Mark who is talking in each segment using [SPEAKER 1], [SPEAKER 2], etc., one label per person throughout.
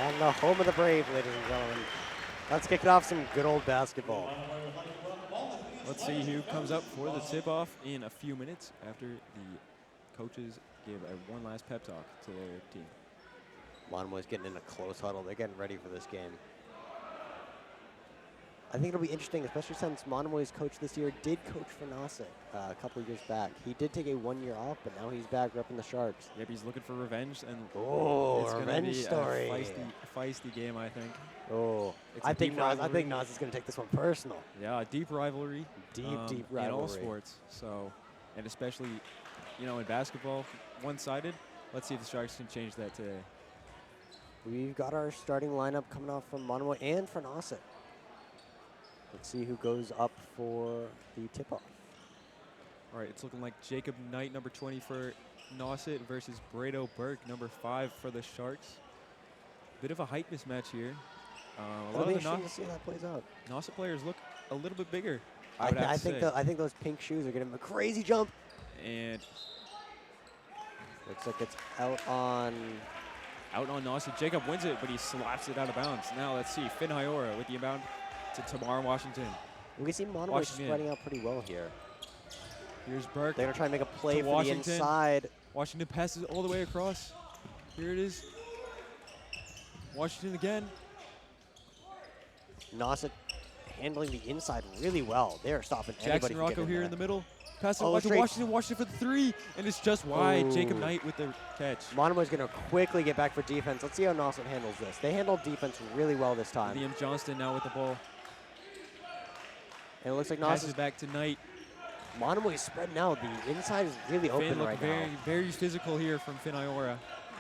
[SPEAKER 1] And the home of the brave, ladies and gentlemen. Let's kick it off some good old basketball.
[SPEAKER 2] Let's see who comes up for the tip-off in a few minutes after the coaches give one last pep talk to their team.
[SPEAKER 1] Monomoy's getting in a close huddle. They're getting ready for this game. I think it'll be interesting, especially since Monomoy's coach this year did coach for Nauset a couple of years back. He did take a 1 year off, but now he's back repping the Sharks.
[SPEAKER 2] Yep, he's looking for revenge, and
[SPEAKER 1] it's
[SPEAKER 2] going to
[SPEAKER 1] revenge
[SPEAKER 2] be
[SPEAKER 1] story.
[SPEAKER 2] a feisty game, I think.
[SPEAKER 1] Oh, I think Nauset's going to take this one personal.
[SPEAKER 2] Yeah, a deep rivalry.
[SPEAKER 1] Deep rivalry.
[SPEAKER 2] In all sports. So, and especially, you know, in basketball, one-sided. Let's see if the Sharks can change that today.
[SPEAKER 1] We've got our starting lineup coming off from Monomoy and for Nauset. Let's see who goes up for the tip-off.
[SPEAKER 2] All right, it's looking like Jacob Knight, number 20 for Nauset, versus Brado Burke, number 5 for the Sharks. Bit of a height mismatch here.
[SPEAKER 1] It'll be interesting to see how that plays out.
[SPEAKER 2] Nauset players look a little bit bigger.
[SPEAKER 1] I think those pink shoes are giving him a crazy jump.
[SPEAKER 2] And
[SPEAKER 1] looks like it's out on
[SPEAKER 2] Nauset. Jacob wins it, but he slaps it out of bounds. Now let's see, Finn Hyora with the inbound to Tamar Washington.
[SPEAKER 1] We can see Monomoy spreading out pretty well here.
[SPEAKER 2] Here's Burke.
[SPEAKER 1] They're going to try and make a play for the inside.
[SPEAKER 2] Washington passes all the way across. Here it is. Washington again.
[SPEAKER 1] Nauset handling the inside really well. They're stopping anybody
[SPEAKER 2] Jackson
[SPEAKER 1] from
[SPEAKER 2] Rocco
[SPEAKER 1] getting
[SPEAKER 2] here
[SPEAKER 1] there.
[SPEAKER 2] in the middle. Pass it to Washington. Washington for the 3, and it's just wide. Jacob Knight with the catch.
[SPEAKER 1] Monomoy's going to quickly get back for defense. Let's see how Nauset handles this. They handled defense really well this time.
[SPEAKER 2] Liam Johnston now with the ball.
[SPEAKER 1] And it looks like
[SPEAKER 2] Passes back to Knight.
[SPEAKER 1] Monomoy's spreading out. The inside is really open right now.
[SPEAKER 2] Very physical here from Finn Hyora.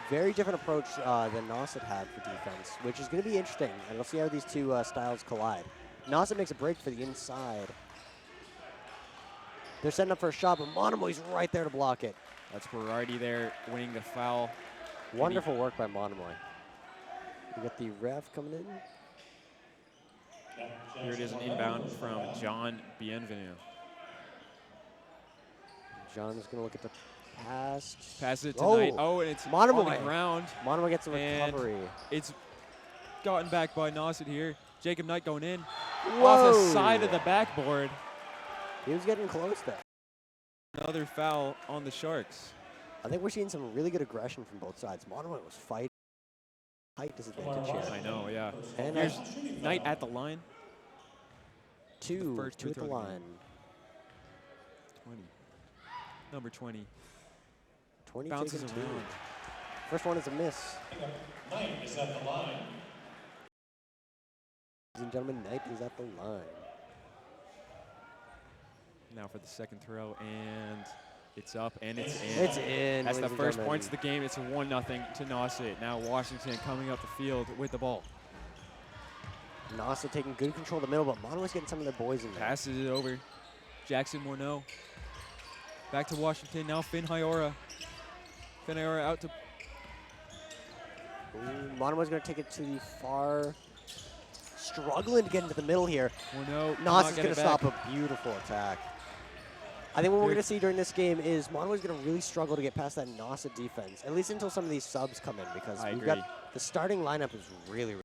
[SPEAKER 1] Very different approach than Nauset had for defense, which is going to be interesting. And we'll see how these two styles collide. Nauset makes a break for the inside. They're setting up for a shot, but Monomoy's right there to block it.
[SPEAKER 2] That's Berardi there winning the foul.
[SPEAKER 1] Wonderful work by Monomoy. We got the ref coming in.
[SPEAKER 2] Here it is, an inbound from John Bienvenu.
[SPEAKER 1] John's going to look at the pass.
[SPEAKER 2] Passes it to Knight. Oh, and it's
[SPEAKER 1] Monomoy.
[SPEAKER 2] on the ground.
[SPEAKER 1] Monomoy gets a recovery.
[SPEAKER 2] It's gotten back by Nauset here. Jacob Knight going in.
[SPEAKER 1] Whoa.
[SPEAKER 2] Off the side of the backboard.
[SPEAKER 1] He was getting close there.
[SPEAKER 2] Another foul on the Sharks.
[SPEAKER 1] I think we're seeing some really good aggression from both sides. Monomoy was fighting. Height disadvantage here.
[SPEAKER 2] I know, yeah.
[SPEAKER 1] And
[SPEAKER 2] here's Knight at the line.
[SPEAKER 1] Two at the line.
[SPEAKER 2] 20. Number 20.
[SPEAKER 1] 20
[SPEAKER 2] bounces
[SPEAKER 1] taken
[SPEAKER 2] around.
[SPEAKER 1] First one is a miss.
[SPEAKER 3] Knight is at the line.
[SPEAKER 1] Ladies and gentlemen, Knight is at the line.
[SPEAKER 2] Now for the second throw, and it's up, and it's in.
[SPEAKER 1] It's in.
[SPEAKER 2] That's the first points of the game. It's 1-0 to Nauset. Now Washington coming up the field with the ball.
[SPEAKER 1] Nauset taking good control of the middle, but Monomoy's getting some of their boys in there.
[SPEAKER 2] Passes it over. Jackson Morneau. Back to Washington. Now Finn Hyora. Finn Hyora out to.
[SPEAKER 1] Monomoy's going to take it to the far. Struggling to get into the middle here.
[SPEAKER 2] Morneau.
[SPEAKER 1] Nauset's going to stop a beautiful attack. I think what we're going to see during this game is Monomoy's going to really struggle to get past that Nauset defense, at least until some of these subs come in, because we've got the starting lineup is really.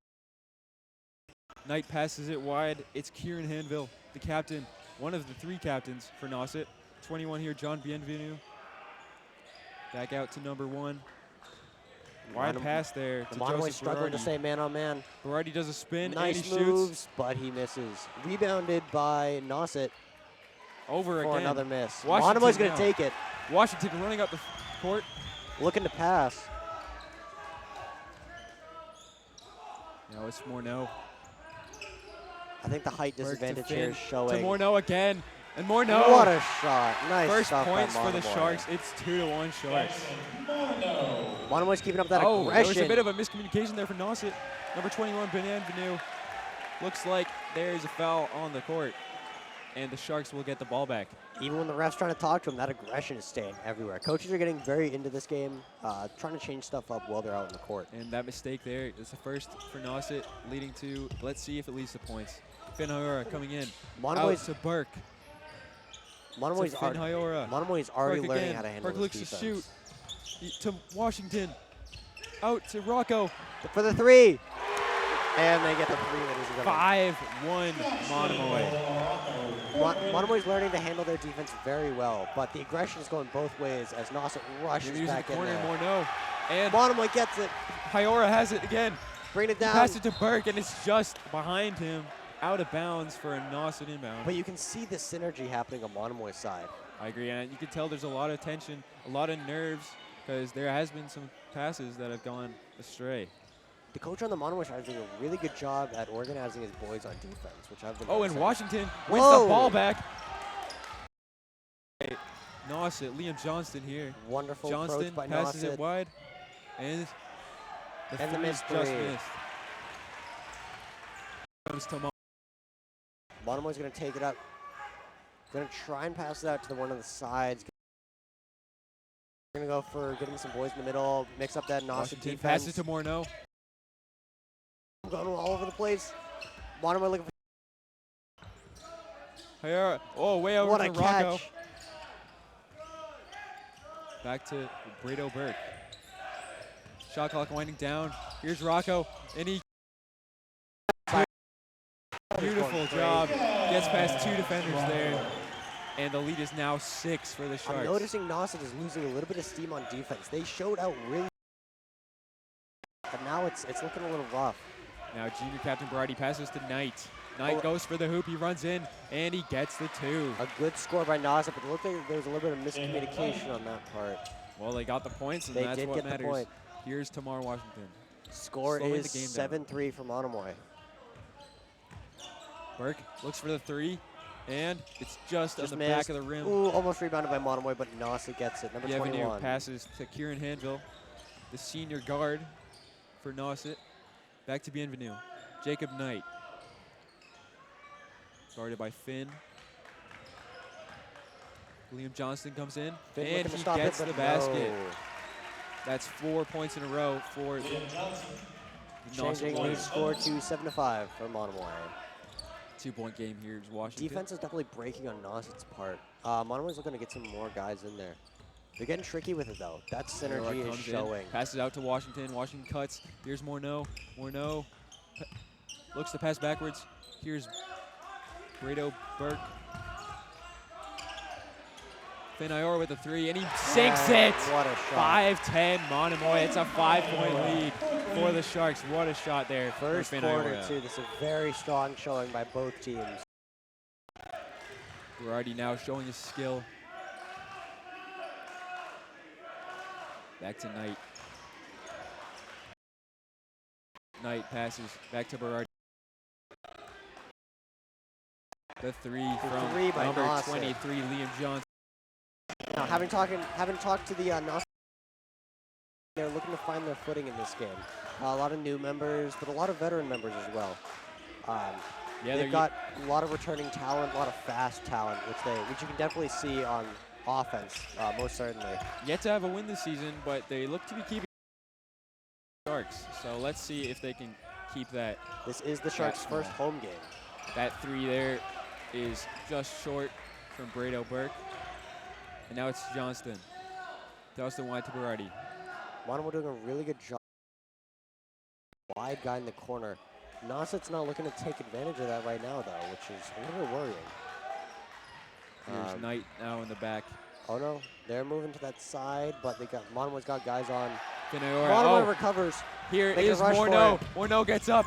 [SPEAKER 2] Knight passes it wide. It's Kieran Hanville, the captain, one of the 3 captains for Nauset. 21 here, John Bienvenu. Back out to number 1. Wide pass there to
[SPEAKER 1] Monomoy struggling to stay man-on-man.
[SPEAKER 2] Berardi does a spin,
[SPEAKER 1] nice
[SPEAKER 2] and he
[SPEAKER 1] moves,
[SPEAKER 2] shoots.
[SPEAKER 1] But he misses. Rebounded by Nauset.
[SPEAKER 2] Over
[SPEAKER 1] for
[SPEAKER 2] again.
[SPEAKER 1] Another miss.
[SPEAKER 2] Washington
[SPEAKER 1] Monomoy's going to take it.
[SPEAKER 2] Washington running up the court.
[SPEAKER 1] Looking to pass.
[SPEAKER 2] Now it's Morneau.
[SPEAKER 1] I think the height disadvantage here is showing.
[SPEAKER 2] To Morneau again. And Morneau.
[SPEAKER 1] What a shot. Nice
[SPEAKER 2] First
[SPEAKER 1] stuff
[SPEAKER 2] points
[SPEAKER 1] by
[SPEAKER 2] for the
[SPEAKER 1] Monomoy.
[SPEAKER 2] Sharks. It's 2-1 Sharks.
[SPEAKER 1] Monomoy's keeping up that
[SPEAKER 2] There
[SPEAKER 1] aggression.
[SPEAKER 2] was a bit of a miscommunication there for Nauset. Number 21, Bienvenu. Looks like there's a foul on the court. And the Sharks will get the ball back.
[SPEAKER 1] Even when the ref's trying to talk to him, that aggression is staying everywhere. Coaches are getting very into this game, trying to change stuff up while they're out in the court.
[SPEAKER 2] And that mistake there is the first for Nauset, leading to, let's see if it leads to points. Finn Hyora coming in. Out to Burke.
[SPEAKER 1] Monomoy's already learning how to handle
[SPEAKER 2] Burke
[SPEAKER 1] this
[SPEAKER 2] looks
[SPEAKER 1] defense.
[SPEAKER 2] to shoot. To Washington. Out to Rocco.
[SPEAKER 1] For the 3. And they get the 3, ladies and gentlemen.
[SPEAKER 2] 5-1 Monomoy.
[SPEAKER 1] Monomoy's learning to handle their defense very well, but the aggression is going both ways as Nauset rushes back
[SPEAKER 2] the
[SPEAKER 1] in
[SPEAKER 2] corner,
[SPEAKER 1] there.
[SPEAKER 2] Morneau. And
[SPEAKER 1] Monomoy gets it.
[SPEAKER 2] Hyora has it again.
[SPEAKER 1] Bring it down.
[SPEAKER 2] Pass it to Burke, and it's just behind him, out of bounds for a Nauset inbound.
[SPEAKER 1] But you can see the synergy happening on Monomoy's side.
[SPEAKER 2] I agree, and you can tell there's a lot of tension, a lot of nerves, because there has been some passes that have gone astray.
[SPEAKER 1] The coach on the Monomoy side is doing a really good job at organizing his boys on defense, which I've been.
[SPEAKER 2] Oh, and
[SPEAKER 1] excited.
[SPEAKER 2] Washington wins the ball back. Nauset, Liam Johnston here.
[SPEAKER 1] Wonderful
[SPEAKER 2] Johnston
[SPEAKER 1] approach by
[SPEAKER 2] passes
[SPEAKER 1] Nauset.
[SPEAKER 2] it wide, and the
[SPEAKER 1] And the
[SPEAKER 2] three is
[SPEAKER 1] missed
[SPEAKER 2] just
[SPEAKER 1] three.
[SPEAKER 2] missed. Comes to
[SPEAKER 1] Monomoy's going to take it up. Going to try and pass it out to the one on the sides. Going to go for getting some boys in the middle, mix up that Nauset
[SPEAKER 2] Washington
[SPEAKER 1] defense.
[SPEAKER 2] passes to Morneau.
[SPEAKER 1] Going all over the place. Monomoy looking for
[SPEAKER 2] Hyora, oh, way over
[SPEAKER 1] what
[SPEAKER 2] to
[SPEAKER 1] a
[SPEAKER 2] Rocco.
[SPEAKER 1] catch.
[SPEAKER 2] Back to Brado Burke. Shot clock winding down. Here's Rocco, and he beautiful job. Gets past 2 defenders there, and the lead is now 6 for the Sharks.
[SPEAKER 1] I'm noticing Nauset is losing a little bit of steam on defense. They showed out really, but now it's looking a little rough.
[SPEAKER 2] Now junior captain Berardi passes to Knight. Knight goes for the hoop, he runs in, and he gets the 2.
[SPEAKER 1] A good score by Nauset, but it looked like there was a little bit of miscommunication on that part.
[SPEAKER 2] Well, they got the points, and
[SPEAKER 1] They
[SPEAKER 2] that's
[SPEAKER 1] did
[SPEAKER 2] what
[SPEAKER 1] get
[SPEAKER 2] matters.
[SPEAKER 1] the point.
[SPEAKER 2] Here's Tamar Washington.
[SPEAKER 1] Score
[SPEAKER 2] Slowing
[SPEAKER 1] is
[SPEAKER 2] the game down.
[SPEAKER 1] 7-3 for Monomoy.
[SPEAKER 2] Burke looks for the 3, and it's just on the
[SPEAKER 1] missed.
[SPEAKER 2] back of the rim.
[SPEAKER 1] Ooh, almost rebounded by Monomoy, but Nauset gets it. Number
[SPEAKER 2] Bienvenue
[SPEAKER 1] 21.
[SPEAKER 2] passes to Kieran Hanville, the senior guard for Nauset. Back to Bienvenue. Jacob Knight. Guarded by Finn. Liam Johnston comes in,
[SPEAKER 1] Finn
[SPEAKER 2] and
[SPEAKER 1] looking to
[SPEAKER 2] he
[SPEAKER 1] stop
[SPEAKER 2] gets
[SPEAKER 1] it,
[SPEAKER 2] the
[SPEAKER 1] but
[SPEAKER 2] basket.
[SPEAKER 1] no.
[SPEAKER 2] That's 4 points in a row for the Nauset
[SPEAKER 1] Changing the
[SPEAKER 2] Boys.
[SPEAKER 1] score to 7-5 for Monomoy.
[SPEAKER 2] 2-point game here is Washington.
[SPEAKER 1] Defense is definitely breaking on Nauset's part. Monomoy's looking to get some more guys in there. They're getting tricky with it, though. That synergy is
[SPEAKER 2] comes
[SPEAKER 1] showing.
[SPEAKER 2] in, passes out to Washington. Washington cuts. Here's Morneau. Morneau looks to pass backwards. Here's Brado Burke. Finn Iora with a 3, and he sinks it.
[SPEAKER 1] What a shot.
[SPEAKER 2] 5-10 Monomoy. It's a 5-point lead for the Sharks. What a shot there.
[SPEAKER 1] First
[SPEAKER 2] for Finn
[SPEAKER 1] quarter,
[SPEAKER 2] Iora.
[SPEAKER 1] too. This is a very strong showing by both teams.
[SPEAKER 2] Berardi now showing his skill. Back to Knight. Knight passes back to Berardi. The 3 from
[SPEAKER 1] three by
[SPEAKER 2] number
[SPEAKER 1] Nauset.
[SPEAKER 2] 23, Liam Johnson.
[SPEAKER 1] Now, having talked to the Nauset, they're looking to find their footing in this game. A lot of new members, but a lot of veteran members as well. They've got a lot of returning talent, a lot of fast talent, which you can definitely see on offense, most certainly.
[SPEAKER 2] Yet to have a win this season, but they look to be keeping Sharks. So let's see if they can keep that.
[SPEAKER 1] This is the Sharks' first home game.
[SPEAKER 2] That 3 there is just short from Brado Burke. And now it's Johnston. Johnston wide to Berardi.
[SPEAKER 1] Monomoy doing a really good job. Wide guy in the corner. Nauset's not looking to take advantage of that right now, though, which is a little bit worrying.
[SPEAKER 2] Here's Knight now in the back.
[SPEAKER 1] Oh no, they're moving to that side, but Monomoy's got guys on.
[SPEAKER 2] Finn Iora.
[SPEAKER 1] Monomoy recovers.
[SPEAKER 2] Here
[SPEAKER 1] They can
[SPEAKER 2] is
[SPEAKER 1] rush for
[SPEAKER 2] Morneau.
[SPEAKER 1] it.
[SPEAKER 2] Morneau gets up.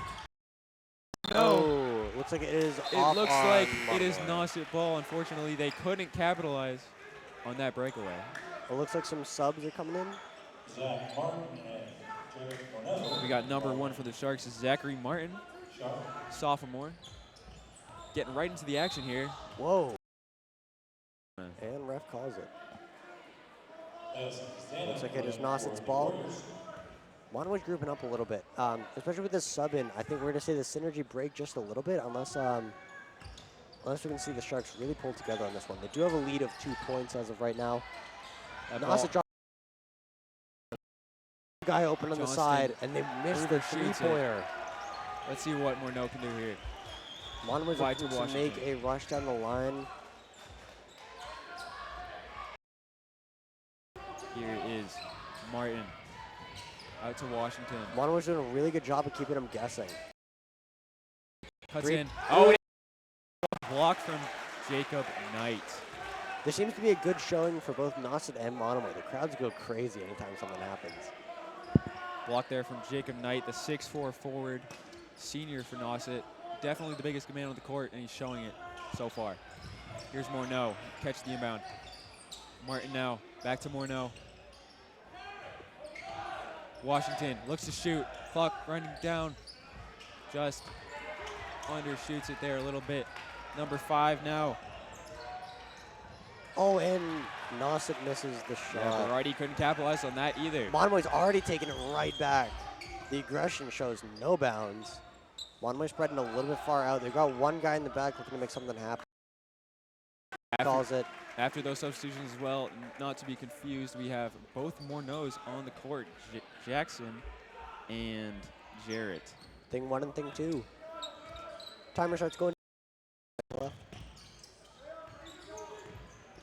[SPEAKER 2] No.
[SPEAKER 1] Oh, looks like it is
[SPEAKER 2] It
[SPEAKER 1] off
[SPEAKER 2] looks
[SPEAKER 1] on
[SPEAKER 2] like it is
[SPEAKER 1] Monomoy.
[SPEAKER 2] Nauset ball. Unfortunately, they couldn't capitalize on that breakaway.
[SPEAKER 1] It looks like some subs are coming in.
[SPEAKER 3] Zach Martin and Jared Cornell.
[SPEAKER 2] We got number 1 for the Sharks is Zachary Martin, sophomore. Getting right into the action here.
[SPEAKER 1] Whoa. And ref calls it. Looks like it is Nauset's ball. Monomoy's grouping up a little bit, especially with this sub in. I think we're going to see the synergy break just a little bit, unless we can see the Sharks really pull together on this one. They do have a lead of 2 points as of right now. Nauset dropped guy open on the side, and they missed the three-pointer.
[SPEAKER 2] Let's see what Morneau can do here.
[SPEAKER 1] Monomoy's
[SPEAKER 2] Wide
[SPEAKER 1] looking
[SPEAKER 2] to
[SPEAKER 1] to make
[SPEAKER 2] Washington.
[SPEAKER 1] a rush down the line.
[SPEAKER 2] Here is Martin. Out to Washington.
[SPEAKER 1] Monomoy's doing a really good job of keeping him guessing.
[SPEAKER 2] Cuts in. Oh, block from Jacob Knight.
[SPEAKER 1] There seems to be a good showing for both Nauset and Monomoy. The crowds go crazy anytime something happens.
[SPEAKER 2] Block there from Jacob Knight, the 6'4" forward, senior for Nauset. Definitely the biggest man on the court, and he's showing it so far. Here's Morneau. Catch the inbound. Martin now. Back to Morneau. Washington looks to shoot. Clock running down. Just undershoots it there a little bit. Number 5 now.
[SPEAKER 1] Oh, and Nauset misses the shot.
[SPEAKER 2] Yeah, Berardi couldn't capitalize on that either.
[SPEAKER 1] Monomoy's already taking it right back. The aggression shows no bounds. Monomoy spreading a little bit far out. They've got one guy in the back looking to make something happen. Calls it.
[SPEAKER 2] After those substitutions as well, not to be confused, we have both Morneaus on the court, Jackson and Jarrett.
[SPEAKER 1] Thing 1 and thing 2. Timer starts going.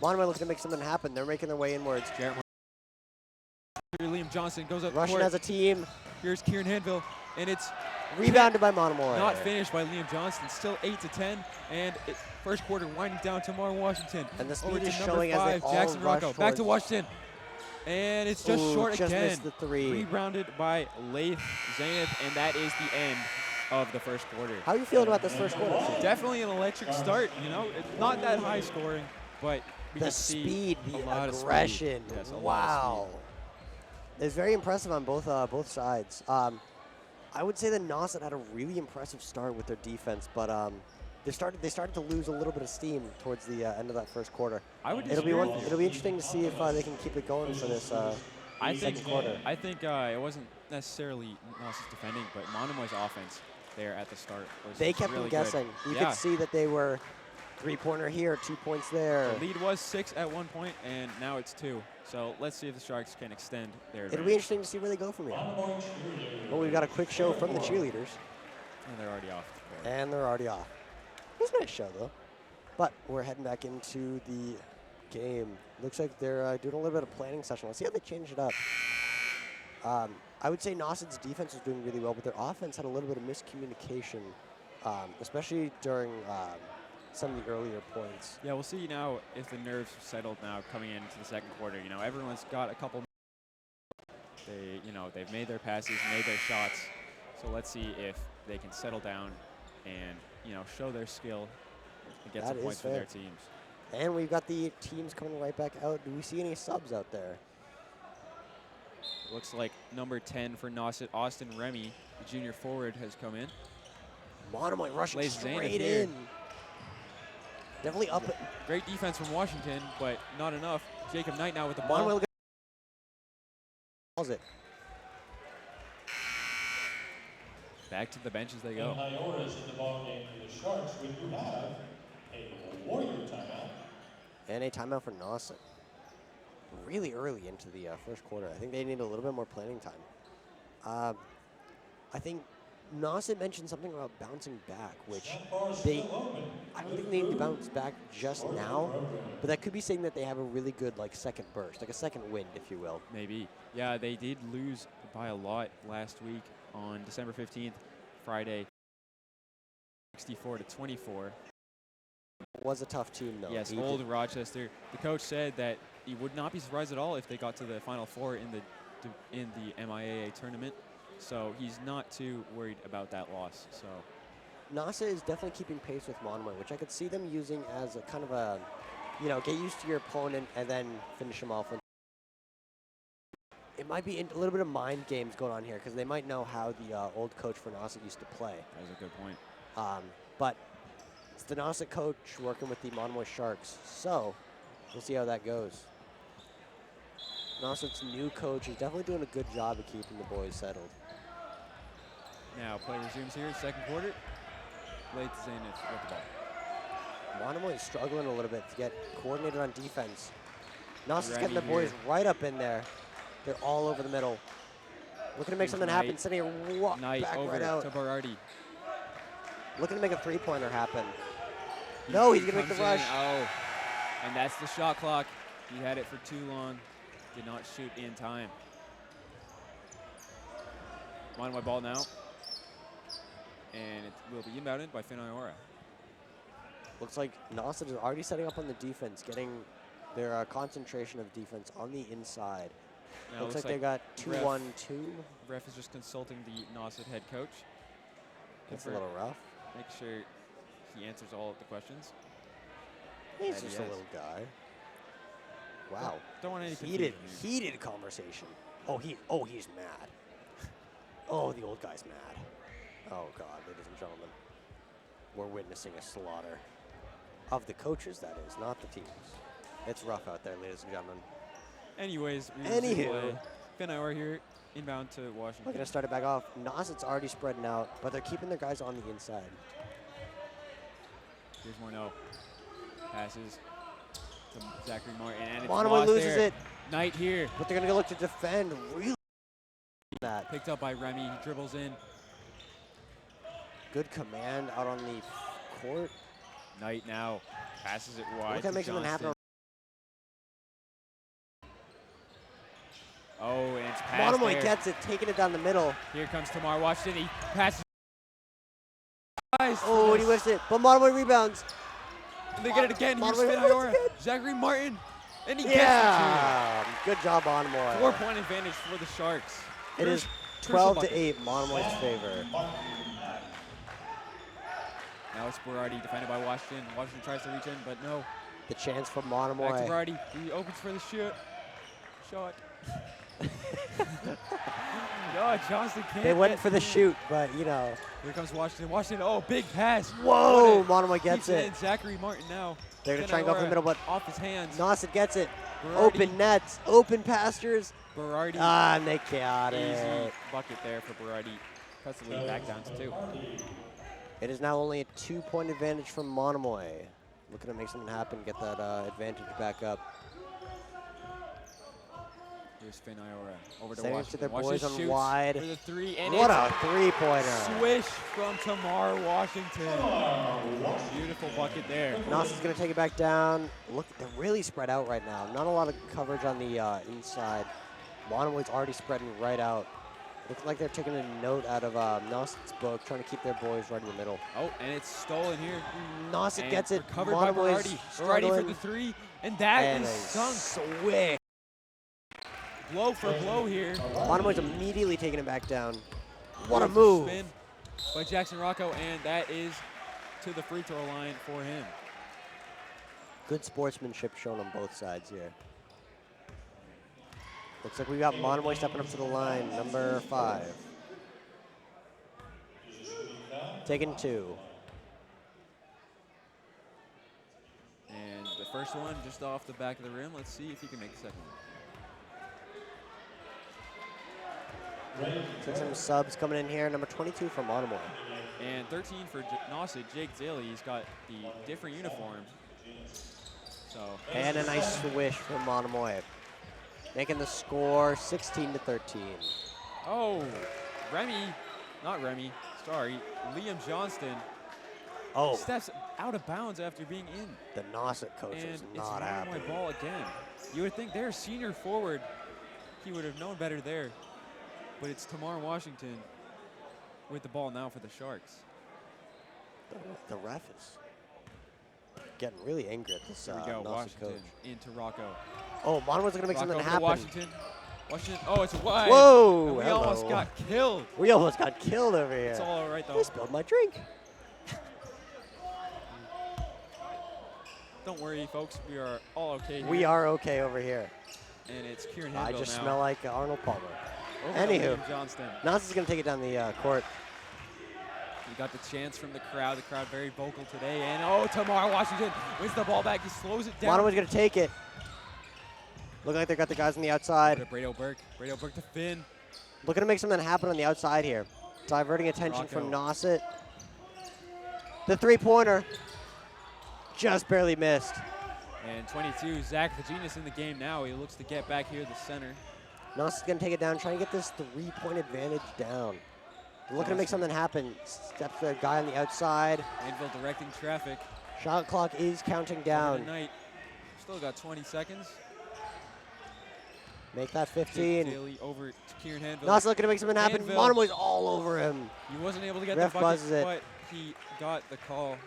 [SPEAKER 1] Monomoy looking to make something happen. They're making their way inwards.
[SPEAKER 2] Jarrett. Here, Liam Johnson goes up
[SPEAKER 1] Russian
[SPEAKER 2] court.
[SPEAKER 1] as a team.
[SPEAKER 2] Here's Kieran Hanville, and it's
[SPEAKER 1] Rebounded by Monomoy.
[SPEAKER 2] not finished by Liam Johnson. Still 8-10, and first quarter winding down to Washington.
[SPEAKER 1] And the
[SPEAKER 2] Over
[SPEAKER 1] speed
[SPEAKER 2] to
[SPEAKER 1] is
[SPEAKER 2] number
[SPEAKER 1] showing as
[SPEAKER 2] 5,
[SPEAKER 1] they all
[SPEAKER 2] Jackson
[SPEAKER 1] rush
[SPEAKER 2] Rocco. Back to
[SPEAKER 1] towards-
[SPEAKER 2] Washington, and it's just short
[SPEAKER 1] just
[SPEAKER 2] again.
[SPEAKER 1] missed the 3.
[SPEAKER 2] Rebounded by Laith Zaineth, and that is the end of the first quarter.
[SPEAKER 1] How are you feeling about this first quarter?
[SPEAKER 2] Definitely an electric start. You know, it's not that high scoring, but we
[SPEAKER 1] The
[SPEAKER 2] can see
[SPEAKER 1] speed,
[SPEAKER 2] a
[SPEAKER 1] the
[SPEAKER 2] lot of speed.
[SPEAKER 1] aggression.
[SPEAKER 2] Yes, a lot of
[SPEAKER 1] Wow.
[SPEAKER 2] speed.
[SPEAKER 1] It's very impressive on both sides. I would say that Nauset had a really impressive start with their defense, but they started to lose a little bit of steam towards the end of that first quarter. It'll be interesting to see if they can keep it going for this second quarter.
[SPEAKER 2] I think it wasn't necessarily Nauset's defending, but Monomoy's offense there at the start was
[SPEAKER 1] They kept
[SPEAKER 2] really
[SPEAKER 1] them guessing.
[SPEAKER 2] good.
[SPEAKER 1] You
[SPEAKER 2] Yeah.
[SPEAKER 1] could see that they were 3-pointer here, 2 points there.
[SPEAKER 2] The lead was 6 at one point, and now it's 2. So let's see if the Sharks can extend their
[SPEAKER 1] It'll be
[SPEAKER 2] advantage.
[SPEAKER 1] interesting to see where they go from here. Well, we've got a quick show from the cheerleaders.
[SPEAKER 2] And they're already off the court.
[SPEAKER 1] And they're already off. It was a nice show, though. But we're heading back into the game. Looks like they're doing a little bit of planning session. Let's see how they change it up. I would say Nauset's defense was doing really well, but their offense had a little bit of miscommunication, especially during some of the earlier points.
[SPEAKER 2] Yeah, we'll see now if the nerves have settled now coming into the second quarter. You know, everyone's got a couple. They've made their passes, made their shots. So let's see if they can settle down and, show their skill and get some points for their teams.
[SPEAKER 1] And we've got the teams coming right back out. Do we see any subs out there?
[SPEAKER 2] Looks like number 10 for Nauset, Austin Remy, the junior forward, has come in.
[SPEAKER 1] Monomoy rushing
[SPEAKER 2] Lays Zaineth
[SPEAKER 1] straight
[SPEAKER 2] here.
[SPEAKER 1] in. Definitely up.
[SPEAKER 2] Great defense from Washington, but not enough. Jacob Knight now with the ball.
[SPEAKER 1] Monomoy calls it.
[SPEAKER 2] Back to the bench as they
[SPEAKER 3] And
[SPEAKER 2] go.
[SPEAKER 3] Hyora's in the ballgame for the Sharks. We do have a Warrior timeout.
[SPEAKER 1] And a timeout for Nauset. Really early into the first quarter. I think they need a little bit more planning time. I think Nauset mentioned something about bouncing back, which I don't think they need to bounce back just now, but that could be saying that they have a really good second burst, like a second wind, if you will.
[SPEAKER 2] Maybe. Yeah, they did lose by a lot last week on December 15th, Friday, 64-24.
[SPEAKER 1] Was a tough team, though.
[SPEAKER 2] Yes, old Rochester. The coach said that he would not be surprised at all if they got to the Final Four in the MIAA tournament. So he's not too worried about that loss. So
[SPEAKER 1] Nauset is definitely keeping pace with Monomoy, which I could see them using as a kind of a, get used to your opponent and then finish him off. It might be a little bit of mind games going on here because they might know how the old coach for Nauset used to play.
[SPEAKER 2] that was a good point.
[SPEAKER 1] But it's the Nauset coach working with the Monomoy Sharks, so we'll see how that goes. Nauset's new coach is definitely doing a good job of keeping the boys settled.
[SPEAKER 2] Now play resumes here, second quarter. Late Zaineth with the ball.
[SPEAKER 1] Monomoy is struggling a little bit to get coordinated on defense. Nauset's
[SPEAKER 2] Remy
[SPEAKER 1] getting the boys
[SPEAKER 2] here.
[SPEAKER 1] right up in there. They're all over the middle. Looking to make something happen,
[SPEAKER 2] Knight.
[SPEAKER 1] sending a walk
[SPEAKER 2] Knight
[SPEAKER 1] back
[SPEAKER 2] over
[SPEAKER 1] right out.
[SPEAKER 2] to Berardi.
[SPEAKER 1] Looking to make a three-pointer happen. No, he's gonna make the
[SPEAKER 2] Comes in,
[SPEAKER 1] rush.
[SPEAKER 2] Oh, and that's the shot clock. He had it for too long. Did not shoot in time. Monomoy ball now. And it will be inbounded by Finn Iora.
[SPEAKER 1] Looks like Nauset is already setting up on the defense, getting their concentration of defense on the inside.
[SPEAKER 2] Now
[SPEAKER 1] Looks like they got 2-1-2.
[SPEAKER 2] Ref is just consulting the Nauset head coach.
[SPEAKER 1] That's a little rough.
[SPEAKER 2] Make sure he answers all of the questions.
[SPEAKER 1] He's just a little guy. Wow.
[SPEAKER 2] Don't want any confusion here.
[SPEAKER 1] Heated conversation. Oh, he's mad. Oh, the old guy's mad. Oh, God, ladies and gentlemen. We're witnessing a slaughter. Of the coaches, that is, not the teams. It's rough out there, ladies and gentlemen.
[SPEAKER 2] Anyways, Finn Iora here, inbound to Washington.
[SPEAKER 1] We're going to start it back off. Nauset's already spreading out, but they're keeping their guys on the inside.
[SPEAKER 2] Here's Morneau. Passes to Zachary Martin, and it's
[SPEAKER 1] Monomoy
[SPEAKER 2] lost
[SPEAKER 1] loses
[SPEAKER 2] there.
[SPEAKER 1] it.
[SPEAKER 2] Knight here.
[SPEAKER 1] But they're going to look to defend really that.
[SPEAKER 2] Picked up by Remy. He dribbles in.
[SPEAKER 1] Good command out on the court.
[SPEAKER 2] Knight now passes it wide.
[SPEAKER 1] Look at making them happen.
[SPEAKER 2] Oh, and it's passed
[SPEAKER 1] Monomoy
[SPEAKER 2] there.
[SPEAKER 1] gets it, taking it down the middle.
[SPEAKER 2] Here comes Tamar Washington. He passes.
[SPEAKER 1] Oh, and he whiffs it. But Monomoy rebounds.
[SPEAKER 2] And they get it again. Here's Finn Iora. Zachary Martin. And he gets
[SPEAKER 1] it too. Good job, Monomoy.
[SPEAKER 2] 4-point advantage for the Sharks.
[SPEAKER 1] It is 12-8, Monomoy's favor.
[SPEAKER 2] Now it's Berardi, defended by Washington. Washington tries to reach in, but no.
[SPEAKER 1] The chance for Monomoy.
[SPEAKER 2] Back to Berardi. He opens for the shot. No, Johnston can't.
[SPEAKER 1] They went for the shoot, but you know.
[SPEAKER 2] Here comes Washington. Washington, oh, big pass.
[SPEAKER 1] Whoa, Monomoy gets it.
[SPEAKER 2] In. Zachary Martin now.
[SPEAKER 1] They're going to try and go for the middle, but
[SPEAKER 2] off his hands.
[SPEAKER 1] Nauset gets it.
[SPEAKER 2] Berardi.
[SPEAKER 1] Open nets, open pastures.
[SPEAKER 2] Berardi.
[SPEAKER 1] And they got
[SPEAKER 2] Easy
[SPEAKER 1] it.
[SPEAKER 2] bucket there for Berardi. Cuts the lead back down to 2.
[SPEAKER 1] It is now only a 2-point advantage from Monomoy. Looking to make something happen, get that advantage back up.
[SPEAKER 2] Here's Finn Iora over to
[SPEAKER 1] Sending it
[SPEAKER 2] Washington.
[SPEAKER 1] to their boys
[SPEAKER 2] Washington
[SPEAKER 1] on
[SPEAKER 2] shoots
[SPEAKER 1] wide.
[SPEAKER 2] for the 3, and
[SPEAKER 1] What a three-pointer.
[SPEAKER 2] Swish from Tamar Washington. Beautiful bucket there.
[SPEAKER 1] Nauset's going to take it back down. Look, they're really spread out right now. Not a lot of coverage on the inside. Monomoy's already spreading right out. Looks like they're taking a note out of Nauset's book, trying to keep their boys right in the middle.
[SPEAKER 2] Oh, and it's stolen here.
[SPEAKER 1] Nauset gets it.
[SPEAKER 2] Covered by Berardi. Berardi for the 3, and that is sunk.
[SPEAKER 1] Swish.
[SPEAKER 2] Blow for blow here.
[SPEAKER 1] Monomoy's immediately taking it back down. What a move.
[SPEAKER 2] Spin by Jackson Rocco, and that is to the free throw line for him.
[SPEAKER 1] Good sportsmanship shown on both sides here. Looks like we got Monomoy stepping up to the line, number 5. Taking 2.
[SPEAKER 2] And the first one just off the back of the rim. Let's see if he can make the second one.
[SPEAKER 1] So some subs coming in here. Number 22 for Monomoy.
[SPEAKER 2] And 13 for Nauset, Jake Daly. He's got the different uniform. So
[SPEAKER 1] And a nice swish from Monomoy. Making the score 16-13.
[SPEAKER 2] Oh, Liam Johnston steps out of bounds after being in.
[SPEAKER 1] The Nauset coach is not happy.
[SPEAKER 2] Monomoy ball again. You would think their senior forward, he would have known better there. But it's Tamar Washington with the ball now for the Sharks.
[SPEAKER 1] The ref is getting really angry at this
[SPEAKER 2] Here we go,
[SPEAKER 1] Nauset
[SPEAKER 2] Washington
[SPEAKER 1] coach.
[SPEAKER 2] into Rocco.
[SPEAKER 1] Oh, Monomoy's going to make something happen.
[SPEAKER 2] Washington, oh, it's wide.
[SPEAKER 1] Whoa,
[SPEAKER 2] and we almost got killed.
[SPEAKER 1] We almost got killed over here.
[SPEAKER 2] It's all right, though.
[SPEAKER 1] I spilled my drink.
[SPEAKER 2] Don't worry, folks. We are all okay here.
[SPEAKER 1] We are okay over here.
[SPEAKER 2] And it's Kieran
[SPEAKER 1] I
[SPEAKER 2] Handel
[SPEAKER 1] just
[SPEAKER 2] now.
[SPEAKER 1] smell like Arnold Palmer.
[SPEAKER 2] Over to
[SPEAKER 1] Anywho,
[SPEAKER 2] Liam Johnston.
[SPEAKER 1] Nauset's going to take it down the court.
[SPEAKER 2] We got the chance from the crowd. The crowd very vocal today. And oh, Tamar Washington wins the ball back. He slows it down.
[SPEAKER 1] Monomoy's going to take it. Looking like they got the guys on the outside.
[SPEAKER 2] Brado Burke. Brado Burke to Finn.
[SPEAKER 1] Looking to make something happen on the outside here. Diverting attention from Nauset. The three-pointer. Just barely missed.
[SPEAKER 2] And 22, Zach Vaginas in the game now. He looks to get back here to the center.
[SPEAKER 1] Nauset's going to take it down, trying to get this three-point advantage down. They're looking to make something happen. Steps the guy on the outside.
[SPEAKER 2] Anvil directing traffic.
[SPEAKER 1] Shot clock is counting down.
[SPEAKER 2] Still got 20 seconds.
[SPEAKER 1] Make that 15.
[SPEAKER 2] Daly over to Kieran Hanville.
[SPEAKER 1] Nauset looking to make something happen.
[SPEAKER 2] Hanville.
[SPEAKER 1] Monomoy's all over him.
[SPEAKER 2] He wasn't able to get
[SPEAKER 1] Ref
[SPEAKER 2] the bucket,
[SPEAKER 1] buzzes it.
[SPEAKER 2] but he got the call.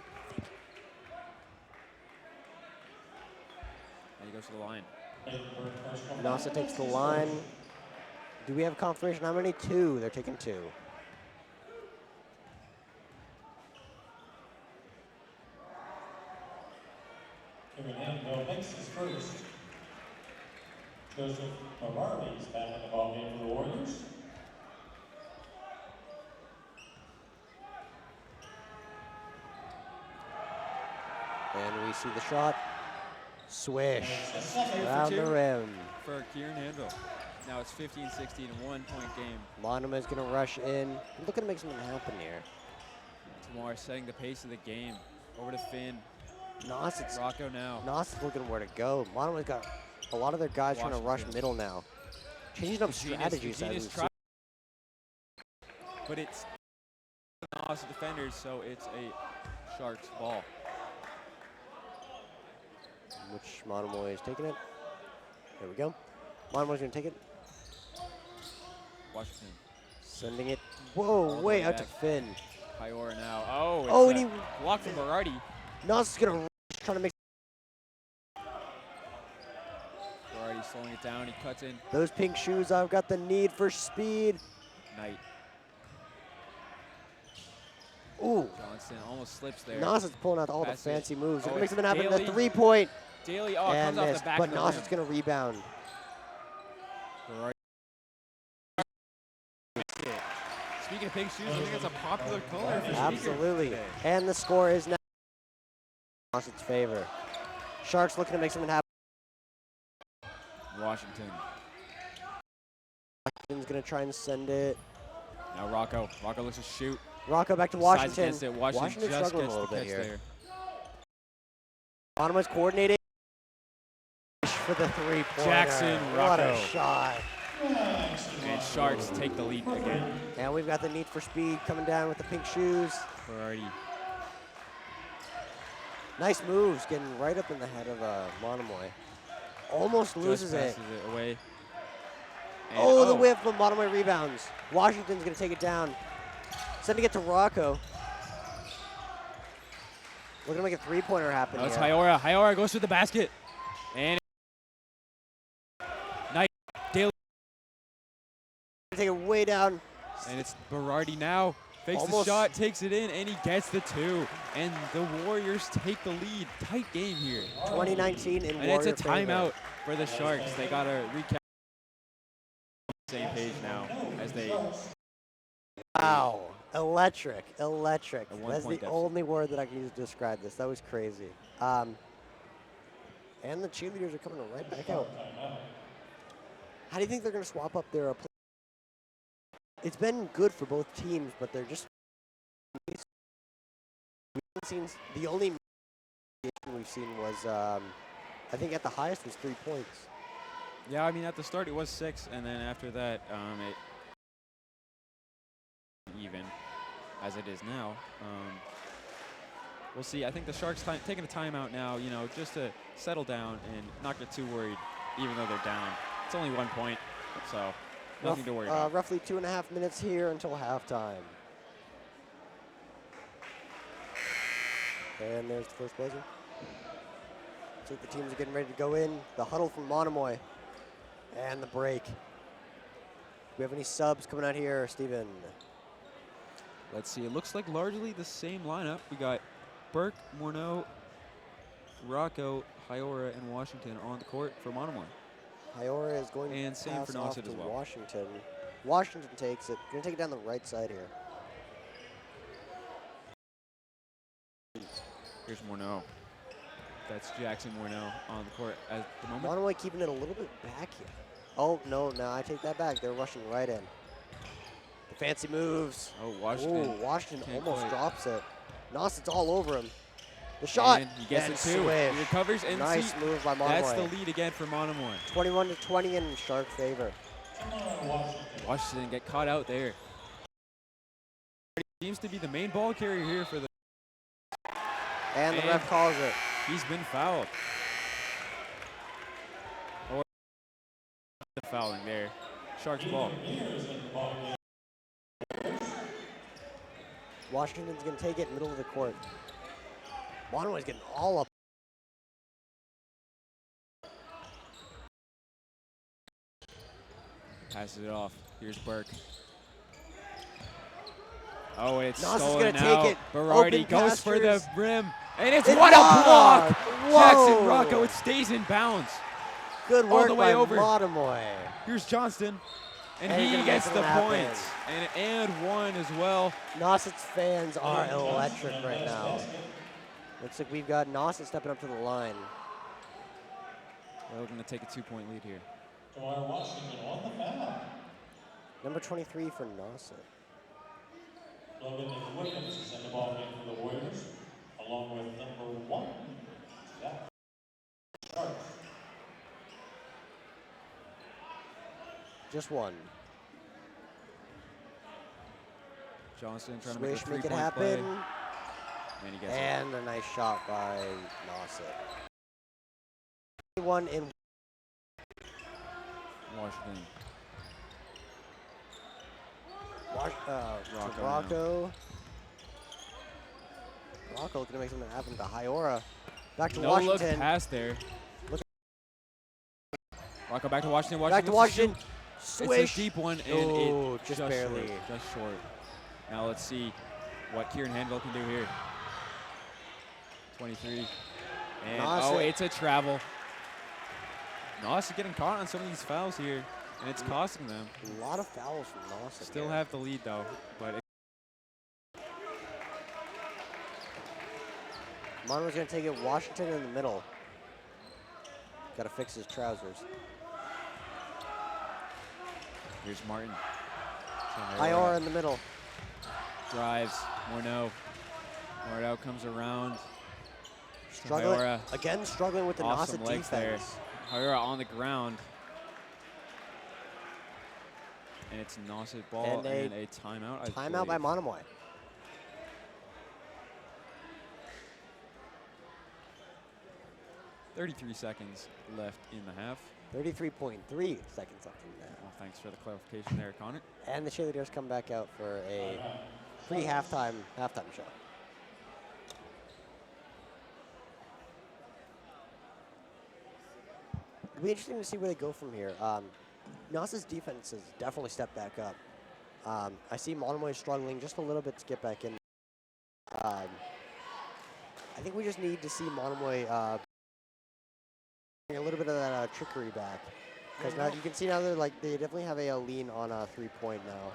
[SPEAKER 2] And he goes to the line.
[SPEAKER 1] Nauset takes the line. Do we have confirmation? How many? 2. They're taking 2.
[SPEAKER 3] Kieran Hanville makes his first. Joseph Marardi is back in the ballgame for the Warriors.
[SPEAKER 1] And we see the shot. Swish.
[SPEAKER 2] Two
[SPEAKER 1] Around
[SPEAKER 2] for
[SPEAKER 1] the
[SPEAKER 2] two
[SPEAKER 1] rim.
[SPEAKER 2] for Kieran Hanville. Now it's 15-16, a 1-point game.
[SPEAKER 1] Monomoy's going to rush in. Looking to make something happen here.
[SPEAKER 2] Tamar setting the pace of the game. Over to Finn.
[SPEAKER 1] Nauset's
[SPEAKER 2] Rocco now.
[SPEAKER 1] Nauset's looking where to go. Monomoy's got a lot of their guys trying to rush middle now. Changing up strategies.
[SPEAKER 2] But it's Nauset defenders, so it's a Sharks ball.
[SPEAKER 1] Which Monomoy is taking it. There we go. Monomoy's going to take it.
[SPEAKER 2] Washington.
[SPEAKER 1] Sending it. Whoa, way out to Finn.
[SPEAKER 2] Iora now. Oh,
[SPEAKER 1] Oh,
[SPEAKER 2] it's
[SPEAKER 1] and
[SPEAKER 2] a
[SPEAKER 1] he
[SPEAKER 2] block from Berardi.
[SPEAKER 1] Nauset's going to trying to make
[SPEAKER 2] Berardi slowing it down. He cuts in.
[SPEAKER 1] those pink shoes. I've got the need for speed.
[SPEAKER 2] Knight.
[SPEAKER 1] Ooh.
[SPEAKER 2] Johnston almost slips there.
[SPEAKER 1] Nauset's pulling out all
[SPEAKER 2] Pass
[SPEAKER 1] the
[SPEAKER 2] it.
[SPEAKER 1] fancy moves.
[SPEAKER 2] Oh,
[SPEAKER 1] They're going to make
[SPEAKER 2] it's
[SPEAKER 1] something happen. The
[SPEAKER 2] Daly.
[SPEAKER 1] 3-point.
[SPEAKER 2] Daly, oh, it
[SPEAKER 1] And
[SPEAKER 2] comes off
[SPEAKER 1] missed,
[SPEAKER 2] the back
[SPEAKER 1] but
[SPEAKER 2] of the
[SPEAKER 1] Nauset's
[SPEAKER 2] rim.
[SPEAKER 1] going to rebound.
[SPEAKER 2] Berardi. Speaking of pink shoes, I think it's a popular color for
[SPEAKER 1] Absolutely.
[SPEAKER 2] today.
[SPEAKER 1] And the score is now in Nauset's favor. Sharks looking to make something happen.
[SPEAKER 2] Washington.
[SPEAKER 1] Washington's going to try and send it.
[SPEAKER 2] Now Rocco. Rocco looks to shoot.
[SPEAKER 1] Rocco back to
[SPEAKER 2] Sides
[SPEAKER 1] Washington.
[SPEAKER 2] against it. Washington
[SPEAKER 1] Washington's
[SPEAKER 2] just
[SPEAKER 1] struggling
[SPEAKER 2] gets
[SPEAKER 1] a little
[SPEAKER 2] the
[SPEAKER 1] bit
[SPEAKER 2] catch
[SPEAKER 1] here.
[SPEAKER 2] there.
[SPEAKER 1] Monomoy's coordinating for the 3-pointer.
[SPEAKER 2] Jackson,
[SPEAKER 1] What a
[SPEAKER 2] Rocco.
[SPEAKER 1] shot.
[SPEAKER 2] And Sharks take the lead again.
[SPEAKER 1] And we've got the need for speed coming down with the pink shoes.
[SPEAKER 2] Berardi.
[SPEAKER 1] Nice moves, getting right up in the head of Monomoy. Almost loses
[SPEAKER 2] Just
[SPEAKER 1] it.
[SPEAKER 2] passes it away. And
[SPEAKER 1] Oh, the whip, but Monomoy rebounds. Washington's going to take it down. Sending it to Rocco. We're going to make a 3-pointer happen
[SPEAKER 2] Now it's
[SPEAKER 1] here.
[SPEAKER 2] Iora. Iora goes to the basket. And Knight. Daly.
[SPEAKER 1] Take it way down.
[SPEAKER 2] And it's Berardi now. Fakes
[SPEAKER 1] Almost.
[SPEAKER 2] the shot, takes it in, and he gets the 2. And the Warriors take the lead. Tight game here.
[SPEAKER 1] 2019 in
[SPEAKER 2] And
[SPEAKER 1] Warrior
[SPEAKER 2] it's a timeout
[SPEAKER 1] favor.
[SPEAKER 2] for the Sharks. They got to recap the same page now as they.
[SPEAKER 1] Wow. Electric. Electric.
[SPEAKER 2] A
[SPEAKER 1] That's
[SPEAKER 2] one-point
[SPEAKER 1] the
[SPEAKER 2] deficit.
[SPEAKER 1] only word that I can use to describe this. That was crazy. And the cheerleaders are coming right back out. How do you think they're going to swap up their play? It's been good for both teams, but they're just. We haven't seen the only we've seen was, I think at the highest was 3 points.
[SPEAKER 2] Yeah, I mean, at the start it was 6, and then after that, it even as it is now. We'll see. I think the Sharks taking a timeout now, you know, just to settle down and not get too worried, even though they're down. It's only 1 point, so nothing to worry about.
[SPEAKER 1] Roughly 2.5 minutes here until halftime. And there's the first buzzer. So the teams are getting ready to go in. The huddle from Monomoy. And the break. Do we have any subs coming out here, Steven?
[SPEAKER 2] Let's see. It looks like largely the same lineup. We got Burke, Morneau, Rocco, Iora, and Washington on the court for Monomoy.
[SPEAKER 1] Iora is going
[SPEAKER 2] And
[SPEAKER 1] to
[SPEAKER 2] same
[SPEAKER 1] pass
[SPEAKER 2] for
[SPEAKER 1] off
[SPEAKER 2] Nauset
[SPEAKER 1] to
[SPEAKER 2] as well.
[SPEAKER 1] Washington. Washington takes it. Going to take it down the right side here.
[SPEAKER 2] Here's Morneau. That's Jackson Morneau on the court at the moment.
[SPEAKER 1] Monomoy keeping it a little bit back here. Oh, no, I take that back. They're rushing right in. The fancy moves.
[SPEAKER 2] Oh, Washington.
[SPEAKER 1] Ooh, Washington
[SPEAKER 2] Can't
[SPEAKER 1] almost
[SPEAKER 2] quite.
[SPEAKER 1] drops it. Nauset's all over him. The shot.
[SPEAKER 2] And he gets
[SPEAKER 1] and
[SPEAKER 2] it too.
[SPEAKER 1] swish.
[SPEAKER 2] He recovers and
[SPEAKER 1] Nice
[SPEAKER 2] see,
[SPEAKER 1] move by Monomoy.
[SPEAKER 2] that's the lead again for Monomoy.
[SPEAKER 1] 21-20 in Shark favor.
[SPEAKER 2] Washington get caught out there. Seems to be the main ball carrier here for the.
[SPEAKER 1] And the ref calls it.
[SPEAKER 2] He's been fouled. Or fouling there. Sharks ball.
[SPEAKER 1] Washington's going to take it middle of the court. Monomoy's getting all up.
[SPEAKER 2] Passes it off. Here's Burke. Oh, it's
[SPEAKER 1] Nauset's
[SPEAKER 2] stolen
[SPEAKER 1] gonna
[SPEAKER 2] out.
[SPEAKER 1] take it.
[SPEAKER 2] Berardi
[SPEAKER 1] Open
[SPEAKER 2] goes for the
[SPEAKER 1] pastures.
[SPEAKER 2] rim. And it's
[SPEAKER 1] It's
[SPEAKER 2] what a block!
[SPEAKER 1] blocked.
[SPEAKER 2] Jackson
[SPEAKER 1] Whoa.
[SPEAKER 2] Rocco, it stays in bounds.
[SPEAKER 1] Good
[SPEAKER 2] all
[SPEAKER 1] work
[SPEAKER 2] the way
[SPEAKER 1] by
[SPEAKER 2] over.
[SPEAKER 1] Monomoy.
[SPEAKER 2] Here's Johnston. And
[SPEAKER 1] And he's
[SPEAKER 2] he
[SPEAKER 1] gonna
[SPEAKER 2] gets
[SPEAKER 1] make
[SPEAKER 2] the
[SPEAKER 1] it happen.
[SPEAKER 2] points. And one as well.
[SPEAKER 1] Nauset's fans are electric right now. Looks like we've got Nauset stepping up to the line.
[SPEAKER 2] We're looking to take a 2-point lead here.
[SPEAKER 3] Dwyer Washington on the foul.
[SPEAKER 1] Number 23 for Nauset.
[SPEAKER 3] Logan Williams is in the ballgame for the Warriors, along with number 1, Zach Sharp.
[SPEAKER 1] Just one.
[SPEAKER 2] Johnston trying to
[SPEAKER 1] Swish,
[SPEAKER 2] make a
[SPEAKER 1] make it
[SPEAKER 2] 3-point
[SPEAKER 1] happen.
[SPEAKER 2] play. And he gets it.
[SPEAKER 1] And a nice shot by Nauset. One in
[SPEAKER 2] Washington.
[SPEAKER 1] Rocco. Rocco looking to make something happen to Hyora. Back to
[SPEAKER 2] No
[SPEAKER 1] Washington.
[SPEAKER 2] look pass there.
[SPEAKER 1] Look.
[SPEAKER 2] Rocco back to Washington.
[SPEAKER 1] Back to Washington. Swish.
[SPEAKER 2] It's a deep one, and
[SPEAKER 1] Oh,
[SPEAKER 2] it
[SPEAKER 1] just barely.
[SPEAKER 2] Short, just short. Now let's see what Kieran Hanville can do here. 23. And
[SPEAKER 1] Nauset.
[SPEAKER 2] it's a travel. Nauset getting caught on some of these fouls here, and it's costing them.
[SPEAKER 1] A lot of fouls from Nauset.
[SPEAKER 2] Still
[SPEAKER 1] here.
[SPEAKER 2] have the lead though, but
[SPEAKER 1] Monomoy's going to take it. Washington in the middle. Got to fix his trousers.
[SPEAKER 2] here's Martin.
[SPEAKER 1] Hyora in the middle.
[SPEAKER 2] Drives. Morneau. Morneau comes around.
[SPEAKER 1] Struggling.
[SPEAKER 2] Hyora.
[SPEAKER 1] Again, struggling with the
[SPEAKER 2] Off
[SPEAKER 1] Nauset
[SPEAKER 2] some legs there.
[SPEAKER 1] defense.
[SPEAKER 2] Hyora on the ground. And it's Nauset ball and a timeout.
[SPEAKER 1] Timeout by Monomoy.
[SPEAKER 2] 33 seconds left in the half.
[SPEAKER 1] 33.3 seconds left in that.
[SPEAKER 2] Well, thanks for the clarification there, Connor.
[SPEAKER 1] And the cheerleaders come back out for a pre-halftime show. It'll be interesting to see where they go from here. Nauset's defense has definitely stepped back up. I see Monomoy struggling just a little bit to get back in. I think we just need to see Monomoy bring a little bit of that trickery back. Because now you can see now they definitely have a lean on a 3-point now.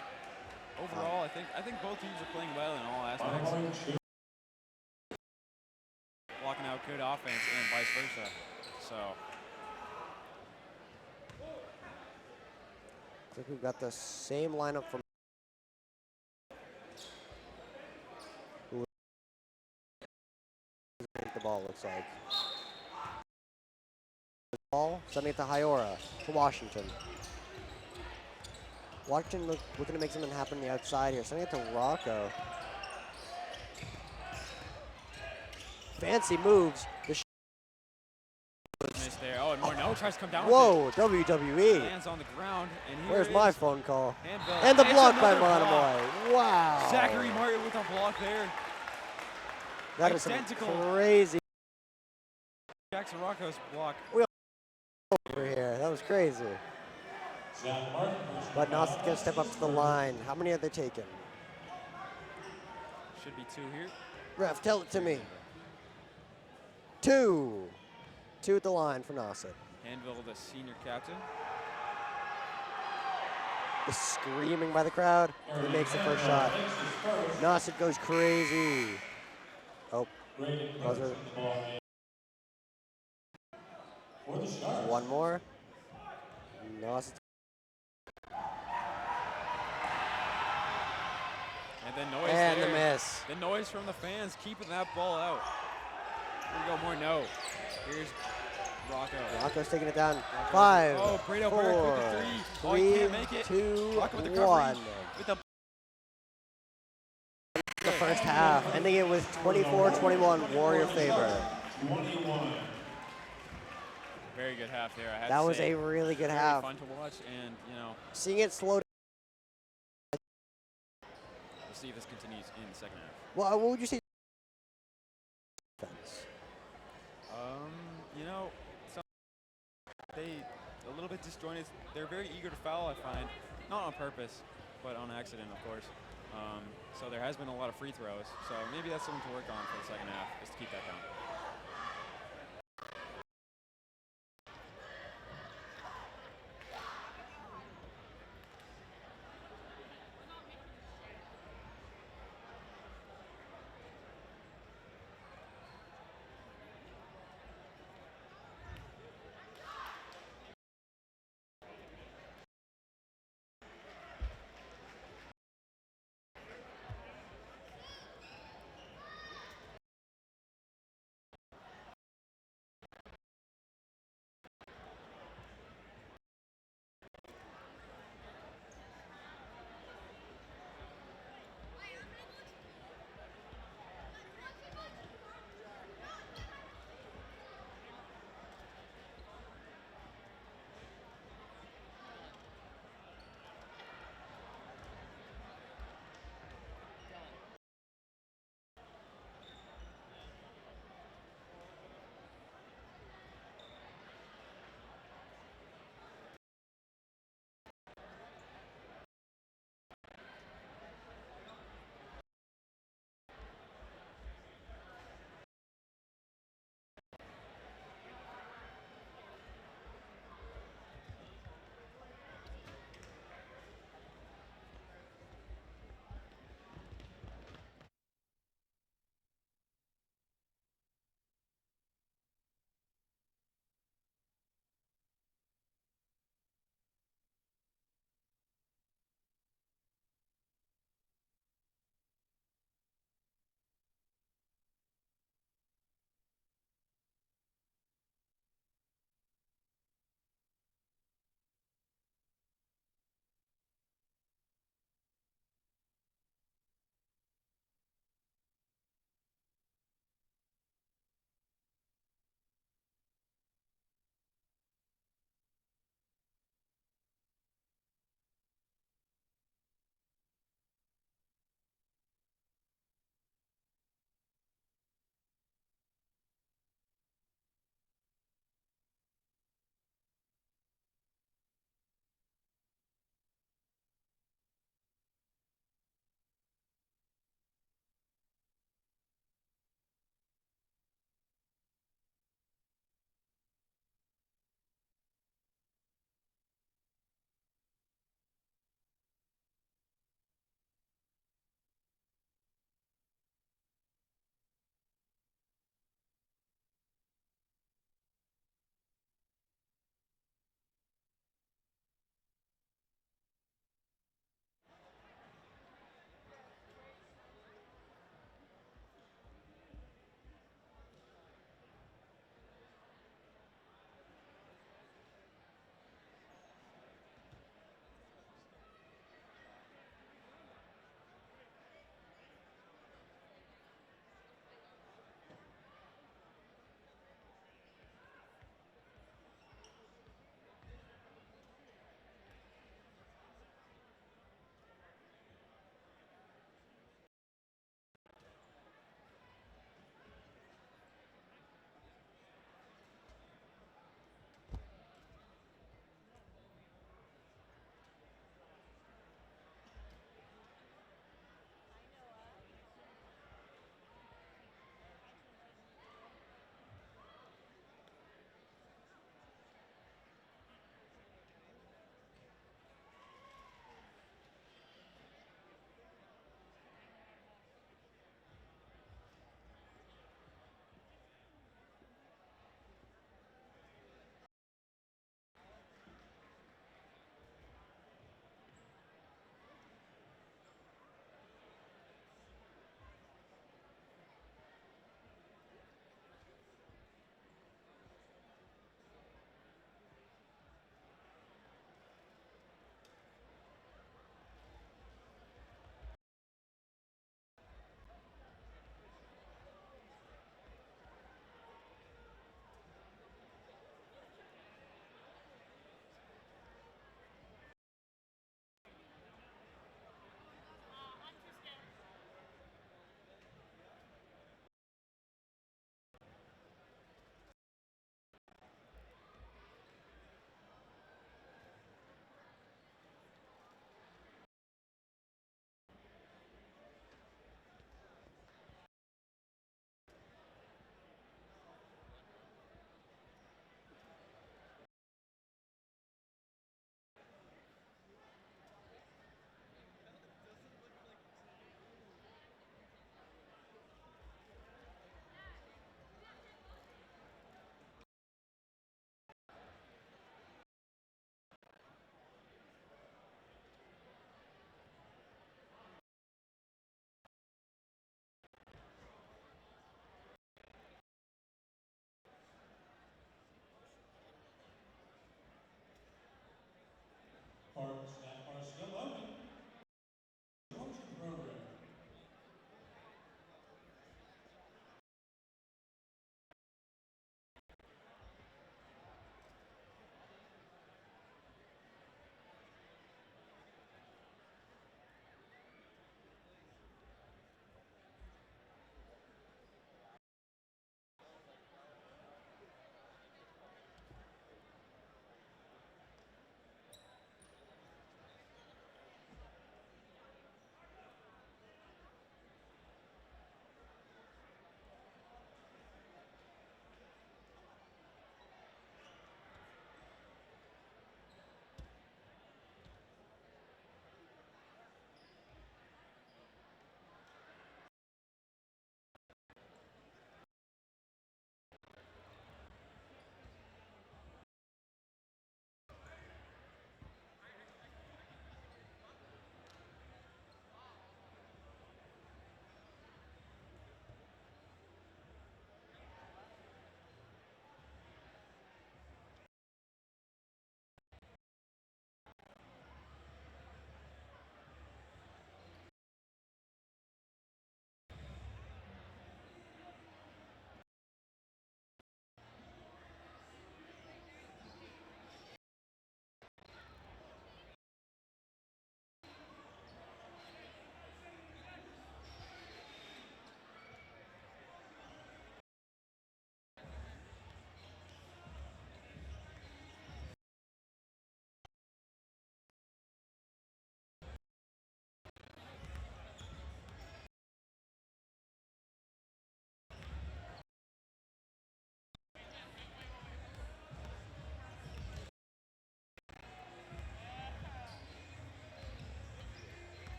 [SPEAKER 2] Overall, I think both teams are playing well in all aspects. Blocking out good offense and vice versa. So
[SPEAKER 1] I think we've got the same lineup from the ball looks like. The ball sending it to Hyora to Washington. Washington looking to make something happen on the outside here. Sending it to Rocco. Fancy moves. The
[SPEAKER 2] missed there. Oh, and Morneau tries to come down.
[SPEAKER 1] Whoa,
[SPEAKER 2] with
[SPEAKER 1] WWE.
[SPEAKER 2] it. Lands on the ground. And here
[SPEAKER 1] Where's
[SPEAKER 2] is
[SPEAKER 1] my phone call?
[SPEAKER 2] Hanville.
[SPEAKER 1] And the
[SPEAKER 2] It's
[SPEAKER 1] block by
[SPEAKER 2] another block.
[SPEAKER 1] Monomoy. Wow.
[SPEAKER 2] Zachary Martin with a block there.
[SPEAKER 1] That is some
[SPEAKER 2] Identical.
[SPEAKER 1] crazy
[SPEAKER 2] Jackson Rocco's block.
[SPEAKER 1] over here. That was crazy. But Nauset's going to step up to the line. How many have they taken?
[SPEAKER 2] Should be 2 here.
[SPEAKER 1] Ref, tell it to me. 2. 2 at the line for Nauset.
[SPEAKER 2] Hanville, the senior captain.
[SPEAKER 1] The screaming by the crowd. He makes the first shot. Nauset goes crazy. Oh, buzzer. One more. Nauset.
[SPEAKER 2] And then noise
[SPEAKER 1] And
[SPEAKER 2] there.
[SPEAKER 1] the miss.
[SPEAKER 2] The noise from the fans keeping that ball out. Here we go, Morneau. Here's Rocco.
[SPEAKER 1] Rocco's taking it down.
[SPEAKER 2] Rocco.
[SPEAKER 1] 5,
[SPEAKER 2] Oh, Brado
[SPEAKER 1] 4,
[SPEAKER 2] Burke with the 3. Oh, he
[SPEAKER 1] 3,
[SPEAKER 2] can't make it.
[SPEAKER 1] 2,
[SPEAKER 2] Rocco with the
[SPEAKER 1] 1.
[SPEAKER 2] coverage. With the
[SPEAKER 1] The first half, ending it with 24-21 Warrior favor.
[SPEAKER 2] Very good half there. I had
[SPEAKER 1] That
[SPEAKER 2] to
[SPEAKER 1] was
[SPEAKER 2] say.
[SPEAKER 1] a really good
[SPEAKER 2] Very
[SPEAKER 1] half.
[SPEAKER 2] fun to watch, and
[SPEAKER 1] Seeing it slow down.
[SPEAKER 2] we'll see if this continues in the second half.
[SPEAKER 1] Well, what would you say? Defense?
[SPEAKER 2] They a little bit disjointed. They're very eager to foul, I find. Not on purpose, but on accident, of course. So there has been a lot of free throws. So maybe that's something to work on for the second half, is to keep that down.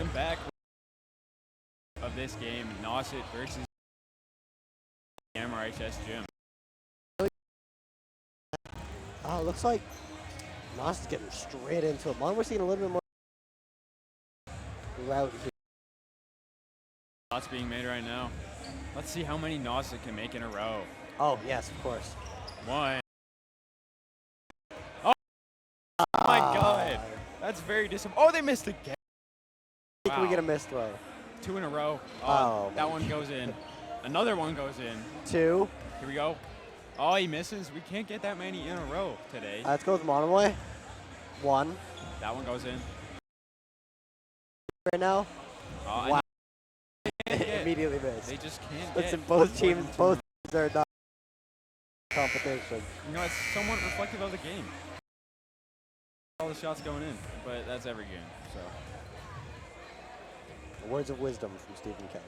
[SPEAKER 2] welcome back of this game, Nauset versus MRHS Gym.
[SPEAKER 1] Oh, looks like Nauset's getting straight into it. We're seeing a little bit more route here.
[SPEAKER 2] Lots being made right now. Let's see how many Nauset can make in a row.
[SPEAKER 1] Oh, yes, of course.
[SPEAKER 2] One. Oh my God. That's very disappointing. Oh, they missed again.
[SPEAKER 1] I think we get a missed throw.
[SPEAKER 2] 2 in a row.
[SPEAKER 1] Oh,
[SPEAKER 2] that one goes in. Another one goes in.
[SPEAKER 1] 2.
[SPEAKER 2] Here we go. Oh, he misses. We can't get that many in a row today.
[SPEAKER 1] Let's go with Monomoy. 1.
[SPEAKER 2] That one goes in.
[SPEAKER 1] Right now.
[SPEAKER 2] Wow.
[SPEAKER 1] Immediately missed.
[SPEAKER 2] They just can't
[SPEAKER 1] Listen,
[SPEAKER 2] get
[SPEAKER 1] both teams are not competition.
[SPEAKER 2] You know, it's somewhat reflective of the game. All the shots going in, but that's every game, so.
[SPEAKER 1] Words of wisdom from Stephen Kelly.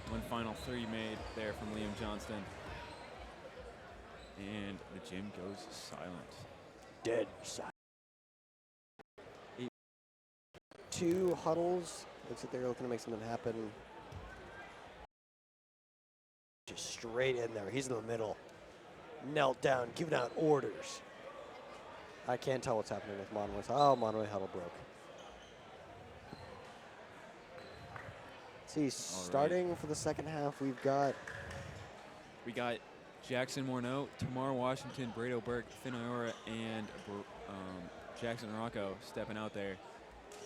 [SPEAKER 2] One final 3 made there from Liam Johnston. And the gym goes silent.
[SPEAKER 1] Dead silent. 2 huddles. Looks like they're looking to make something happen. Just straight in there. He's in the middle. Knelt down, giving out orders. I can't tell what's happening with Monomoy. Oh, Monomoy huddle broke. See, starting for the second half, we got
[SPEAKER 2] Jackson Morneau, Tamar Washington, Brado Burke, Finn Iora, and Jackson Rocco stepping out there.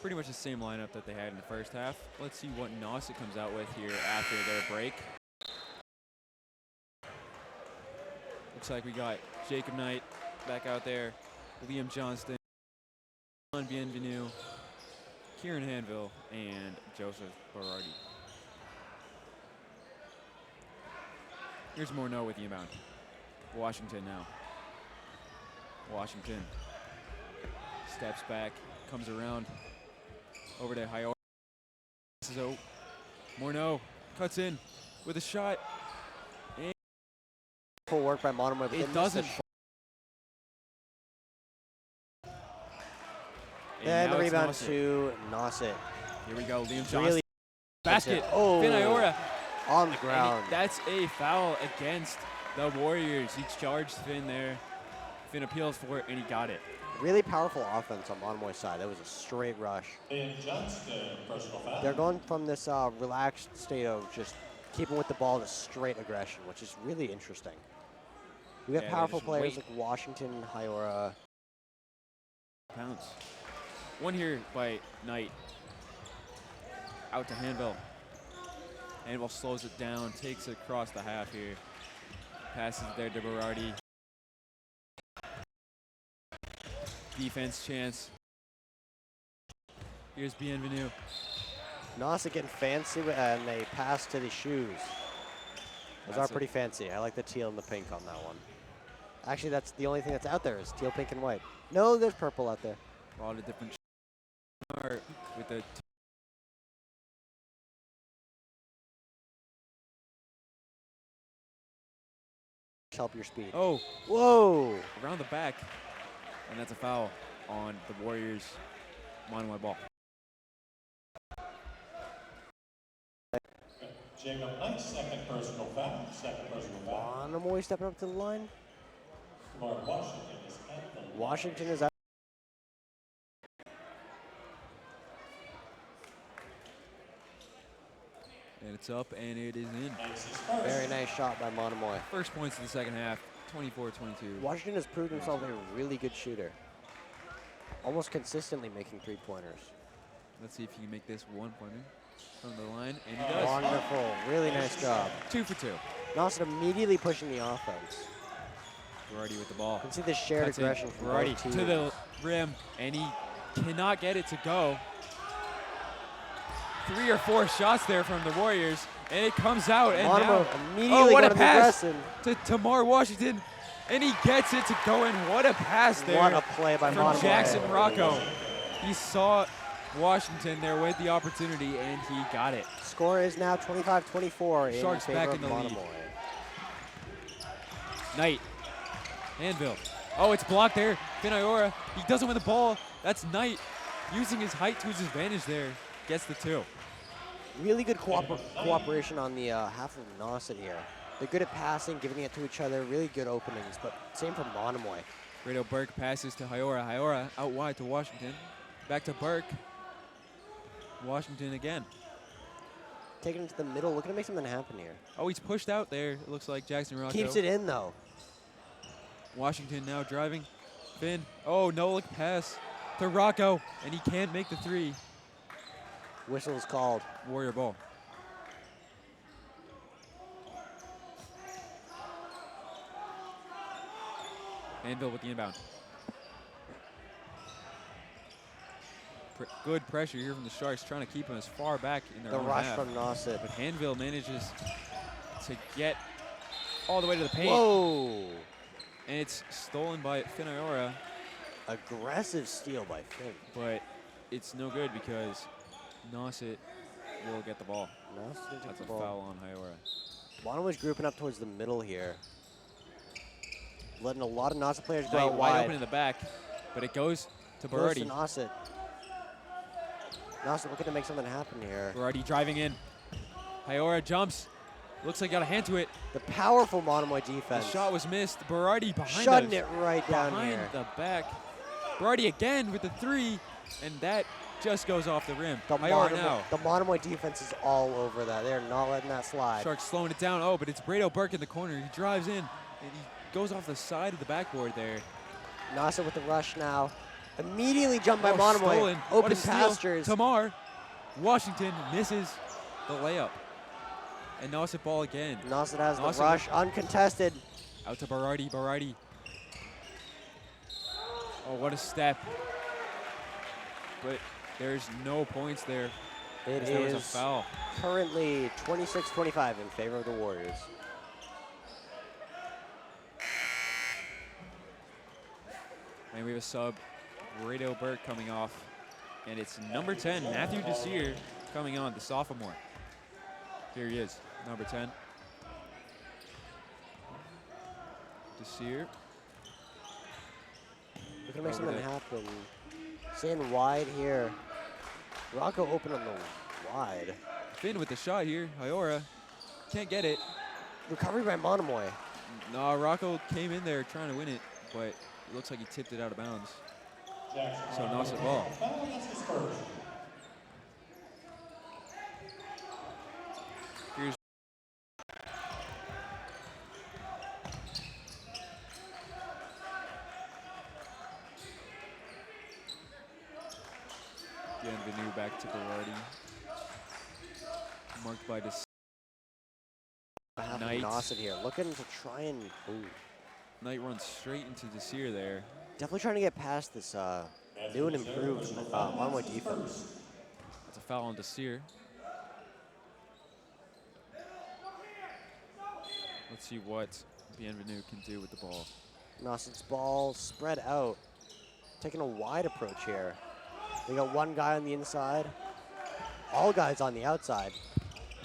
[SPEAKER 2] Pretty much the same lineup that they had in the first half. Let's see what Nauset comes out with here after their break. Looks like we got Jacob Knight back out there, Liam Johnston, John Bienvenu, Kieran Hanville, and Joseph Berardi. Here's Morneau with the inbound. Washington now. Washington steps back, comes around, over to Hiora. So Morneau cuts in with a shot. And
[SPEAKER 1] full work by Monomoy.
[SPEAKER 2] It doesn't.
[SPEAKER 1] And the rebound to Nauset.
[SPEAKER 2] Here we go, Liam Johnson.
[SPEAKER 1] Really
[SPEAKER 2] basket.
[SPEAKER 1] Oh,
[SPEAKER 2] Finn Iora.
[SPEAKER 1] on the ground.
[SPEAKER 2] That's a foul against the Warriors. He charged Finn there. Finn appeals for it, and he got it.
[SPEAKER 1] Really powerful offense on Monomoy's side. That was a straight rush. They're going from this relaxed state of just keeping with the ball to straight aggression, which is really interesting. We got powerful players like Washington, Hiora.
[SPEAKER 2] Pounce. One here by Knight. Out to Hanville. Hanville slows it down, takes it across the half here. Passes there to Berardi. Defense chance. Here's Bienvenu.
[SPEAKER 1] Nauset getting fancy, and they pass to the shoes. Those are pretty fancy. I like the teal and the pink on that one. Actually, that's the only thing that's out there is teal, pink, and white. No, there's purple out there.
[SPEAKER 2] A lot of different with the
[SPEAKER 1] help your speed.
[SPEAKER 2] Oh,
[SPEAKER 1] whoa!
[SPEAKER 2] Around the back, and that's a foul on the Warriors' Monomoy ball.
[SPEAKER 3] Jacob Knight, second personal foul.
[SPEAKER 1] Monomoy stepping up to the line. Washington is out.
[SPEAKER 2] And it's up, and it is in.
[SPEAKER 1] Very nice shot by Monomoy.
[SPEAKER 2] First points of the second half, 24-22.
[SPEAKER 1] Washington has proved himself a really good shooter. Almost consistently making three-pointers.
[SPEAKER 2] Let's see if he can make this one-pointer from the line, and he does.
[SPEAKER 1] Wonderful, really nice job.
[SPEAKER 2] 2 for 2.
[SPEAKER 1] Nauset immediately pushing the offense.
[SPEAKER 2] Berardi with the ball.
[SPEAKER 1] You can see the shared
[SPEAKER 2] Cuts
[SPEAKER 1] aggression from
[SPEAKER 2] Berardi
[SPEAKER 1] both teams.
[SPEAKER 2] to the rim, and he cannot get it to go. 3 or 4 shots there from the Warriors, and it comes out. And
[SPEAKER 1] Monomoy
[SPEAKER 2] now,
[SPEAKER 1] immediately
[SPEAKER 2] what a
[SPEAKER 1] going
[SPEAKER 2] pass
[SPEAKER 1] to
[SPEAKER 2] to Tamar Washington, and he gets it to go in. What a pass there!
[SPEAKER 1] What a play by
[SPEAKER 2] from
[SPEAKER 1] Monomoy.
[SPEAKER 2] Jackson Rocco. He saw Washington there with the opportunity, and he got it.
[SPEAKER 1] Score is now 25-24 in
[SPEAKER 2] Sharks
[SPEAKER 1] favor
[SPEAKER 2] back
[SPEAKER 1] of
[SPEAKER 2] in the
[SPEAKER 1] Monomoy.
[SPEAKER 2] lead. Knight, Hanville. Oh, it's blocked there. Finn Iora, he doesn't win the ball. That's Knight. using his height to his advantage there, gets the 2.
[SPEAKER 1] Really good cooperation on the half of Nauset here. They're good at passing, giving it to each other, really good openings, but same for Monomoy.
[SPEAKER 2] Brado Burke passes to Hyora. Hyora out wide to Washington. Back to Burke. Washington again.
[SPEAKER 1] Taking it to the middle, looking to make something happen here.
[SPEAKER 2] Oh, he's pushed out there. It looks like Jackson Rocco.
[SPEAKER 1] Keeps it in, though.
[SPEAKER 2] Washington now driving. Finn. Oh, no look pass to Rocco, and he can't make the 3.
[SPEAKER 1] Whistle is called.
[SPEAKER 2] Warrior ball. Anvil with the inbound. Good pressure here from the Sharks, trying to keep him as far back in their own
[SPEAKER 1] rush
[SPEAKER 2] half.
[SPEAKER 1] from Nauset.
[SPEAKER 2] But Anvil manages to get all the way to the paint.
[SPEAKER 1] Whoa!
[SPEAKER 2] And it's stolen by Finn Hyora,
[SPEAKER 1] Aggressive steal by Finn.
[SPEAKER 2] but it's no good because Nauset will get the ball.
[SPEAKER 1] Nauset took
[SPEAKER 2] That's
[SPEAKER 1] the
[SPEAKER 2] a
[SPEAKER 1] ball.
[SPEAKER 2] foul on Hyora.
[SPEAKER 1] Monomoy's grouping up towards the middle here. Letting a lot of Nauset players go
[SPEAKER 2] Knight
[SPEAKER 1] out
[SPEAKER 2] wide
[SPEAKER 1] wide.
[SPEAKER 2] open in the back, but it goes to
[SPEAKER 1] Goes to
[SPEAKER 2] Berardi.
[SPEAKER 1] Nauset. Nauset looking to make something happen here.
[SPEAKER 2] Berardi driving in. Hyora jumps. Looks like got a hand to it.
[SPEAKER 1] The powerful Monomoy
[SPEAKER 2] The
[SPEAKER 1] defense.
[SPEAKER 2] shot was missed. Berardi behind
[SPEAKER 1] Shutting
[SPEAKER 2] us.
[SPEAKER 1] it right down
[SPEAKER 2] Behind
[SPEAKER 1] here.
[SPEAKER 2] the back. Berardi again with the 3, and that just goes off the rim.
[SPEAKER 1] The
[SPEAKER 2] Hyora
[SPEAKER 1] Monomoy,
[SPEAKER 2] now.
[SPEAKER 1] the Monomoy defense is all over that. They're not letting that slide.
[SPEAKER 2] Sharks slowing it down. Oh, but it's Brado Burke in the corner. He drives in, and he goes off the side of the backboard there.
[SPEAKER 1] Nauset with the rush now. Immediately jumped by
[SPEAKER 2] Oh,
[SPEAKER 1] Monomoy.
[SPEAKER 2] stolen. What
[SPEAKER 1] Open
[SPEAKER 2] a steal.
[SPEAKER 1] pastures.
[SPEAKER 2] Tamar. Washington misses the layup. And Nauset ball again.
[SPEAKER 1] Nauset has
[SPEAKER 2] Nauset
[SPEAKER 1] the rush, uncontested.
[SPEAKER 2] Out to Berardi. Berardi. Oh, what a step. But there's no points there.
[SPEAKER 1] It
[SPEAKER 2] There was a
[SPEAKER 1] is
[SPEAKER 2] foul.
[SPEAKER 1] currently 26-25 in favor of the Warriors.
[SPEAKER 2] And we have a sub, Brado Burke coming off. And it's number 10, Matthew Desir, coming on, the sophomore. Here he is, number 10. Desir.
[SPEAKER 1] We can make
[SPEAKER 2] Over
[SPEAKER 1] something
[SPEAKER 2] there.
[SPEAKER 1] happen. Staying wide here. Rocco open on the wide.
[SPEAKER 2] Finn with the shot here. Hyora can't get it.
[SPEAKER 1] Recovery by Monomoy.
[SPEAKER 2] No, Rocco came in there trying to win it, but it looks like he tipped it out of bounds. So Nauset ball.
[SPEAKER 3] Foul against the Spurs.
[SPEAKER 2] Here's Bienvenue back to Berardi. Marked by this.
[SPEAKER 1] Half
[SPEAKER 2] Knight.
[SPEAKER 1] Nauset here, looking to try and
[SPEAKER 2] Knight runs straight into Desir there.
[SPEAKER 1] definitely trying to get past this new and improved Monomoy defense.
[SPEAKER 2] That's a foul on Desir. Let's see what Bienvenue can do with the ball.
[SPEAKER 1] Nauset's ball spread out, taking a wide approach here. They got one guy on the inside, all guys on the outside.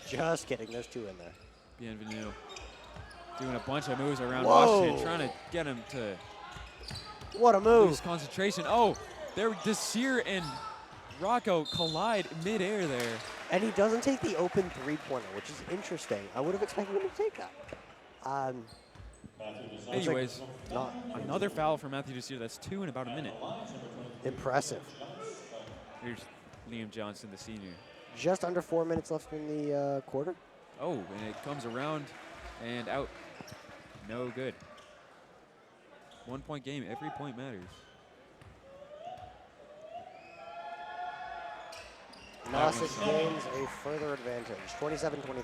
[SPEAKER 1] Just kidding, there's 2 in there.
[SPEAKER 2] Bienvenue doing a bunch of moves around
[SPEAKER 1] Whoa.
[SPEAKER 2] Washington, trying to get him to
[SPEAKER 1] What a
[SPEAKER 2] lose
[SPEAKER 1] move.
[SPEAKER 2] concentration. Oh, there Desir and Rocco collide midair there.
[SPEAKER 1] And he doesn't take the open 3-pointer, which is interesting. I would have expected him to take that.
[SPEAKER 2] Anyways,
[SPEAKER 1] Not
[SPEAKER 2] another foul for Matthew Desir. That's 2 in about a minute.
[SPEAKER 1] impressive.
[SPEAKER 2] Here's Liam Johnson, the senior.
[SPEAKER 1] Just under 4 minutes left in the quarter.
[SPEAKER 2] Oh, and it comes around and out. No good. 1-point game. Every point matters.
[SPEAKER 1] Nauset gains a further advantage, 27-25.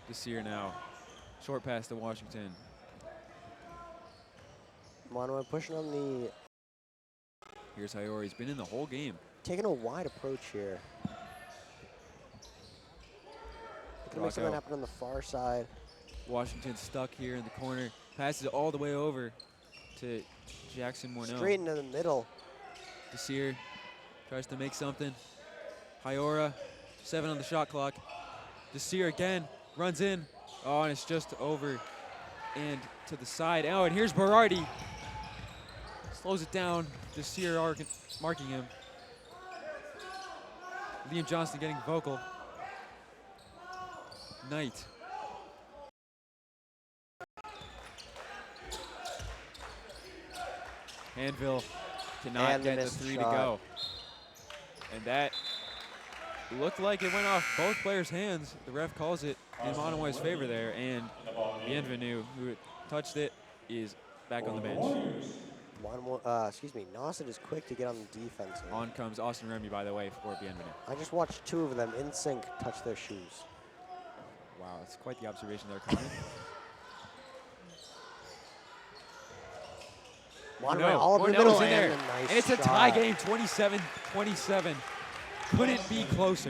[SPEAKER 2] Desir now. Short pass to Washington.
[SPEAKER 1] Monomoy pushing on the,
[SPEAKER 2] Here's Hyora. He's been in the whole game.
[SPEAKER 1] taking a wide approach here. Looking to make something
[SPEAKER 2] Rocco.
[SPEAKER 1] happen on the far side.
[SPEAKER 2] Washington stuck here in the corner. Passes it all the way over to Jackson Morneau.
[SPEAKER 1] Straight into the middle.
[SPEAKER 2] Desir tries to make something. Hyora, 7 on the shot clock. Desir again, runs in. Oh, and it's just over and to the side. Oh, and here's Berardi. Slows it down. Desir marking him. Liam Johnston getting vocal. Knight. Hanville cannot
[SPEAKER 1] And the
[SPEAKER 2] get the
[SPEAKER 1] missed
[SPEAKER 2] 3
[SPEAKER 1] shot.
[SPEAKER 2] to go. And that looked like it went off both players' hands. The ref calls it in Monomoy's favor there. And Bienvenu, who touched it, is back on the bench.
[SPEAKER 1] Nauset is quick to get on the defense here.
[SPEAKER 2] On comes Austin Remy, by the way, for Bienvenu.
[SPEAKER 1] I just watched 2 of them in sync touch their shoes.
[SPEAKER 2] Wow, it's quite the observation there, Connor.
[SPEAKER 1] Monomoy all over the middle
[SPEAKER 2] Morneau's in there.
[SPEAKER 1] and a nice
[SPEAKER 2] And it's a
[SPEAKER 1] shot.
[SPEAKER 2] tie game, 27-27. Couldn't be closer.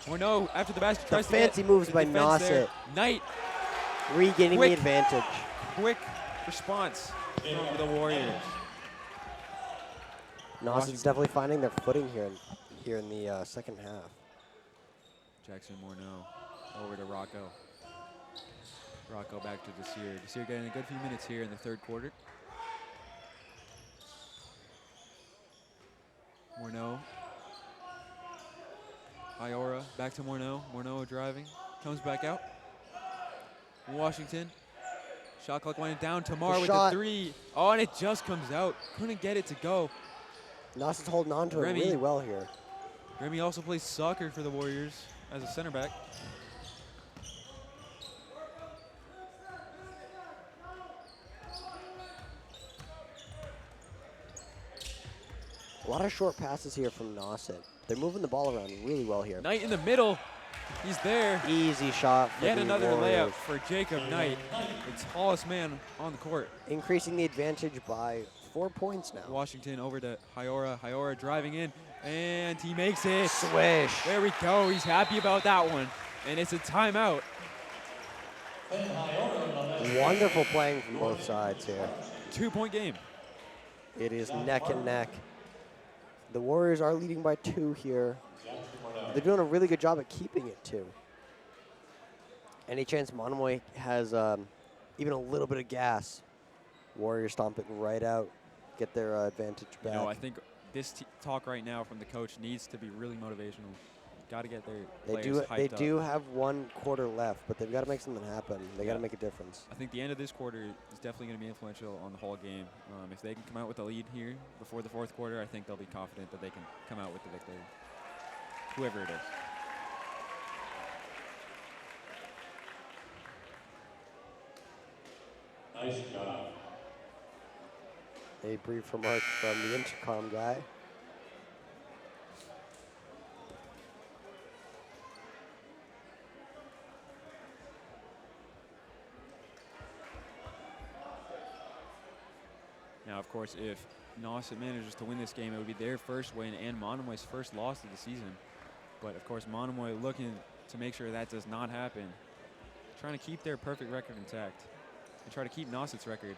[SPEAKER 2] Morneau, after the basket, tries to
[SPEAKER 1] fancy
[SPEAKER 2] get
[SPEAKER 1] moves
[SPEAKER 2] the
[SPEAKER 1] by
[SPEAKER 2] defense there.
[SPEAKER 1] Nauset.
[SPEAKER 2] Knight,
[SPEAKER 1] Regaining
[SPEAKER 2] Quick.
[SPEAKER 1] the advantage.
[SPEAKER 2] quick response from the Warriors.
[SPEAKER 1] Nauset's definitely finding their footing here in the second half.
[SPEAKER 2] Jackson Morneau over to Rocco. Rocco back to Desir. Desir getting a good few minutes here in the third quarter. Morneau. Iora back to Morneau. Morneau driving. Comes back out. Washington. Shot clock winding down. Tamar with the
[SPEAKER 1] shot.
[SPEAKER 2] 3. Oh, and it just comes out. Couldn't get it to go.
[SPEAKER 1] Nauset's holding on to it
[SPEAKER 2] Remy.
[SPEAKER 1] really well here.
[SPEAKER 2] Remy also plays soccer for the Warriors as a center back.
[SPEAKER 1] A lot of short passes here from Nauset. They're moving the ball around really well here.
[SPEAKER 2] Knight in the middle. He's there.
[SPEAKER 1] Easy shot for
[SPEAKER 2] Yet
[SPEAKER 1] the
[SPEAKER 2] another
[SPEAKER 1] Warriors.
[SPEAKER 2] layup for Jacob Knight, the tallest man on the court.
[SPEAKER 1] Increasing the advantage by 4 points now.
[SPEAKER 2] Washington over to Hiora. Hiora driving in, and he makes it.
[SPEAKER 1] Swish.
[SPEAKER 2] There we go. He's happy about that one. And it's a timeout.
[SPEAKER 1] Wonderful playing from both sides here.
[SPEAKER 2] 2-point game.
[SPEAKER 1] It is neck and neck. The Warriors are leading by 2 here. They're doing a really good job at keeping it 2. Any chance Monomoy has even a little bit of gas, Warriors stomp it right out, get their advantage back.
[SPEAKER 2] You know, I think this talk right now from the coach needs to be really motivational. Got to get their players hyped
[SPEAKER 1] They
[SPEAKER 2] up.
[SPEAKER 1] do have 1 quarter left, but they've got to make something happen. They got to make a difference.
[SPEAKER 2] I think the end of this quarter is definitely going to be influential on the whole game. If they can come out with a lead here before the fourth quarter, I think they'll be confident that they can come out with the victory, whoever it is.
[SPEAKER 3] Nice job.
[SPEAKER 1] A brief remark from the intercom guy.
[SPEAKER 2] Now, of course, if Nauset manages to win this game, it would be their first win and Monomoy's first loss of the season. But, of course, Monomoy looking to make sure that does not happen. Trying to keep their perfect record intact and try to keep Nauset's record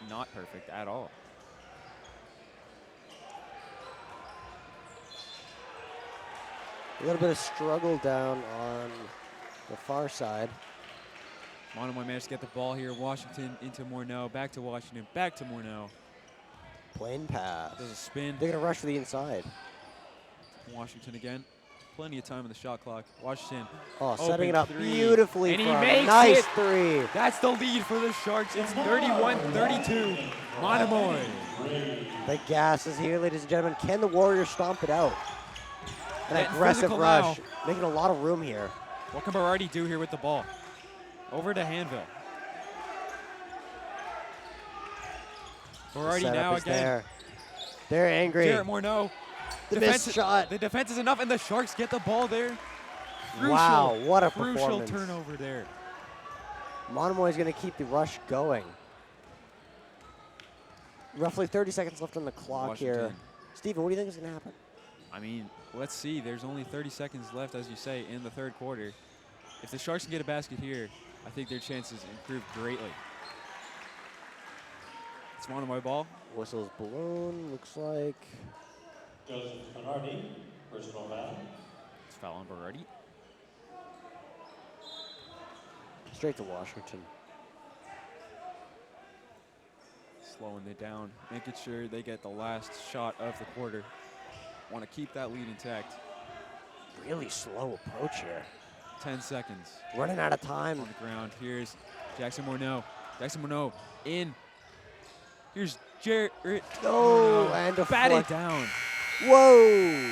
[SPEAKER 2] not perfect at all.
[SPEAKER 1] A little bit of struggle down on the far side.
[SPEAKER 2] Monomoy managed to get the ball here. Washington into Morneau, back to Washington, back to Morneau.
[SPEAKER 1] Plain pass.
[SPEAKER 2] Does a spin.
[SPEAKER 1] They're going to rush for the inside.
[SPEAKER 2] Washington again. Plenty of time on the shot clock. Washington.
[SPEAKER 1] Oh,
[SPEAKER 2] open
[SPEAKER 1] setting it up
[SPEAKER 2] 3.
[SPEAKER 1] beautifully.
[SPEAKER 2] And he
[SPEAKER 1] for a
[SPEAKER 2] makes
[SPEAKER 1] nice
[SPEAKER 2] it.
[SPEAKER 1] 3.
[SPEAKER 2] That's the lead for the Sharks. It's 31-32. Monomoy.
[SPEAKER 1] The gas is here, ladies and gentlemen. Can the Warriors stomp it out? An
[SPEAKER 2] Getting
[SPEAKER 1] aggressive
[SPEAKER 2] physical
[SPEAKER 1] rush.
[SPEAKER 2] now.
[SPEAKER 1] Making a lot of room here.
[SPEAKER 2] What can Berardi do here with the ball? Over to Hanville. Berardi
[SPEAKER 1] Setup
[SPEAKER 2] now
[SPEAKER 1] is
[SPEAKER 2] again.
[SPEAKER 1] there. They're angry.
[SPEAKER 2] Jarrett Morneau.
[SPEAKER 1] The missed shot.
[SPEAKER 2] The defense is enough, and the Sharks get the ball there. Crucial,
[SPEAKER 1] Wow, what a
[SPEAKER 2] crucial
[SPEAKER 1] performance.
[SPEAKER 2] turnover there.
[SPEAKER 1] Monomoy is going to keep the rush going. Roughly 30 seconds left on the clock here.
[SPEAKER 2] Washington.
[SPEAKER 1] Steven, what do you think is going to happen?
[SPEAKER 2] I mean, let's see. There's only 30 seconds left, as you say, in the third quarter. If the Sharks can get a basket here, I think their chances improve greatly. It's Monomoy ball.
[SPEAKER 1] Whistles balloon, looks like.
[SPEAKER 3] Joseph Bernardi, personal foul.
[SPEAKER 2] It's foul on Berardi.
[SPEAKER 1] Straight to Washington.
[SPEAKER 2] Slowing it down, making sure they get the last shot of the quarter. Want to keep that lead intact.
[SPEAKER 1] Really slow approach here.
[SPEAKER 2] 10 seconds.
[SPEAKER 1] Running out of time.
[SPEAKER 2] On the ground. Here's Jackson Morneau. Jackson Morneau in. Here's Jarrett.
[SPEAKER 1] No, and a
[SPEAKER 2] batted down.
[SPEAKER 1] Whoa!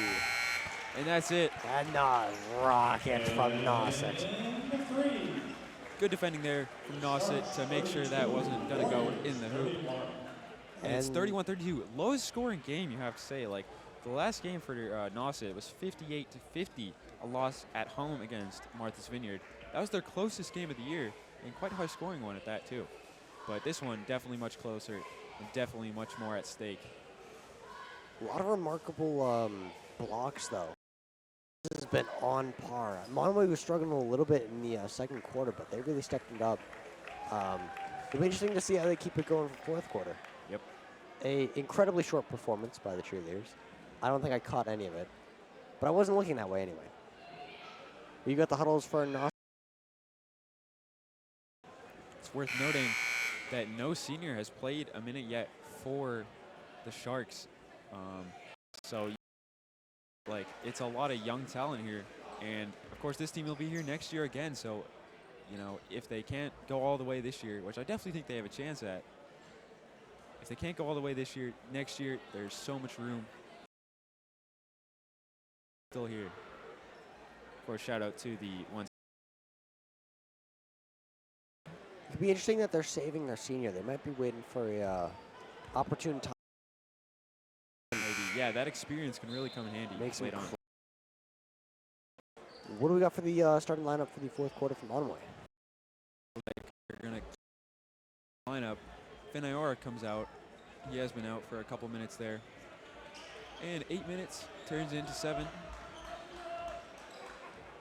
[SPEAKER 2] And that's it.
[SPEAKER 1] And a rocket from Nauset.
[SPEAKER 2] Good defending there from Nauset to make sure that wasn't going to go in the hoop. And it's 31-32. Lowest scoring game, you have to say. Like, the last game for Nauset was 58-50, a loss at home against Martha's Vineyard. That was their closest game of the year, and quite a high scoring one at that, too. But this one, definitely much closer, and definitely much more at stake.
[SPEAKER 1] A lot of remarkable blocks, though. This has been on par. Monomoy was struggling a little bit in the second quarter, but they really stepped it up. It'll be interesting to see how they keep it going for fourth quarter.
[SPEAKER 2] Yep.
[SPEAKER 1] A incredibly short performance by the cheerleaders. I don't think I caught any of it, but I wasn't looking that way anyway. You got the huddles for Nauset.
[SPEAKER 2] It's worth noting that no senior has played a minute yet for the Sharks. So, like, it's a lot of young talent here. And, of course, this team will be here next year again. So, you know, if they can't go all the way this year, which I definitely think they have a chance at, if they can't go all the way this year, next year, there's so much room. Still here. Of course, shout out to the ones.
[SPEAKER 1] It'd be interesting that they're saving their senior. They might be waiting for a opportune time.
[SPEAKER 2] Maybe, yeah, that experience can really come in handy.
[SPEAKER 1] Makes
[SPEAKER 2] later on.
[SPEAKER 1] What do we got for the starting lineup for the fourth quarter from Monomoy?
[SPEAKER 2] We're gonna lineup. Finn Iora comes out. He has been out for a couple minutes there. And 8 minutes turns into 7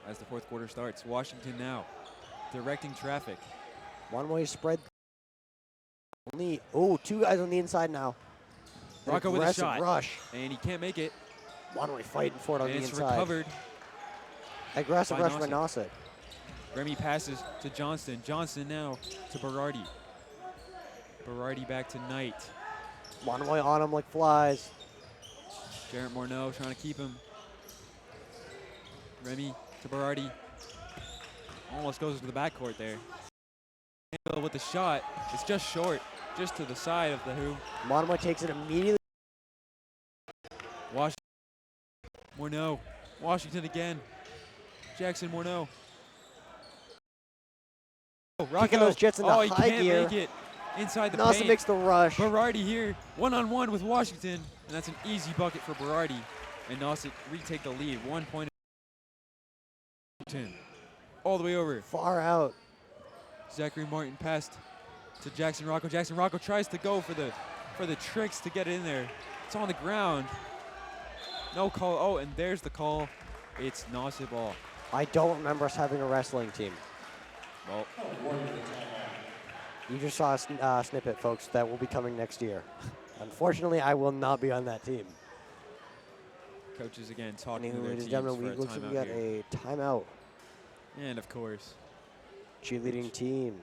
[SPEAKER 2] as the fourth quarter starts. Washington now directing traffic.
[SPEAKER 1] Monomoy spread. Only, two guys on the inside now.
[SPEAKER 2] Rocco with a shot.
[SPEAKER 1] Rush.
[SPEAKER 2] And he can't make it.
[SPEAKER 1] Monomoy fighting for it on the
[SPEAKER 2] it's
[SPEAKER 1] inside.
[SPEAKER 2] Recovered.
[SPEAKER 1] Aggressive rush by
[SPEAKER 2] Nauset.
[SPEAKER 1] Nauset.
[SPEAKER 2] Remy passes to Johnston. Johnston now to Berardi. Berardi back to Knight.
[SPEAKER 1] Monomoy on him like flies.
[SPEAKER 2] Jarrett Morneau trying to keep him. Remy to Berardi. Almost goes to the backcourt there. With the shot, it's just short, just to the side of the hoop.
[SPEAKER 1] Monomoy takes it immediately.
[SPEAKER 2] Washington. Morneau. Washington again. Jackson Morneau.
[SPEAKER 1] Kicking those Jets in the
[SPEAKER 2] he
[SPEAKER 1] high
[SPEAKER 2] can't
[SPEAKER 1] gear.
[SPEAKER 2] make it inside the
[SPEAKER 1] Nauset
[SPEAKER 2] paint.
[SPEAKER 1] makes the rush.
[SPEAKER 2] Berardi here, one-on-one with Washington, and that's an easy bucket for Berardi. And Nauset retake the lead, 1 point. All the way over.
[SPEAKER 1] Far out.
[SPEAKER 2] Zachary Martin passed to Jackson Rocco. Jackson Rocco tries to go for the tricks to get it in there. It's on the ground. No call. Oh, and there's the call. It's Nauset ball.
[SPEAKER 1] I don't remember us having a wrestling team.
[SPEAKER 2] Well,
[SPEAKER 1] you just saw a snippet, folks, that will be coming next year. Unfortunately, I will not be on that team.
[SPEAKER 2] coaches again talking to their
[SPEAKER 1] Ladies and
[SPEAKER 2] teams
[SPEAKER 1] gentlemen,
[SPEAKER 2] for a
[SPEAKER 1] looks like we
[SPEAKER 2] timeout
[SPEAKER 1] got
[SPEAKER 2] here.
[SPEAKER 1] a timeout.
[SPEAKER 2] And of course,
[SPEAKER 1] Cheerleading team.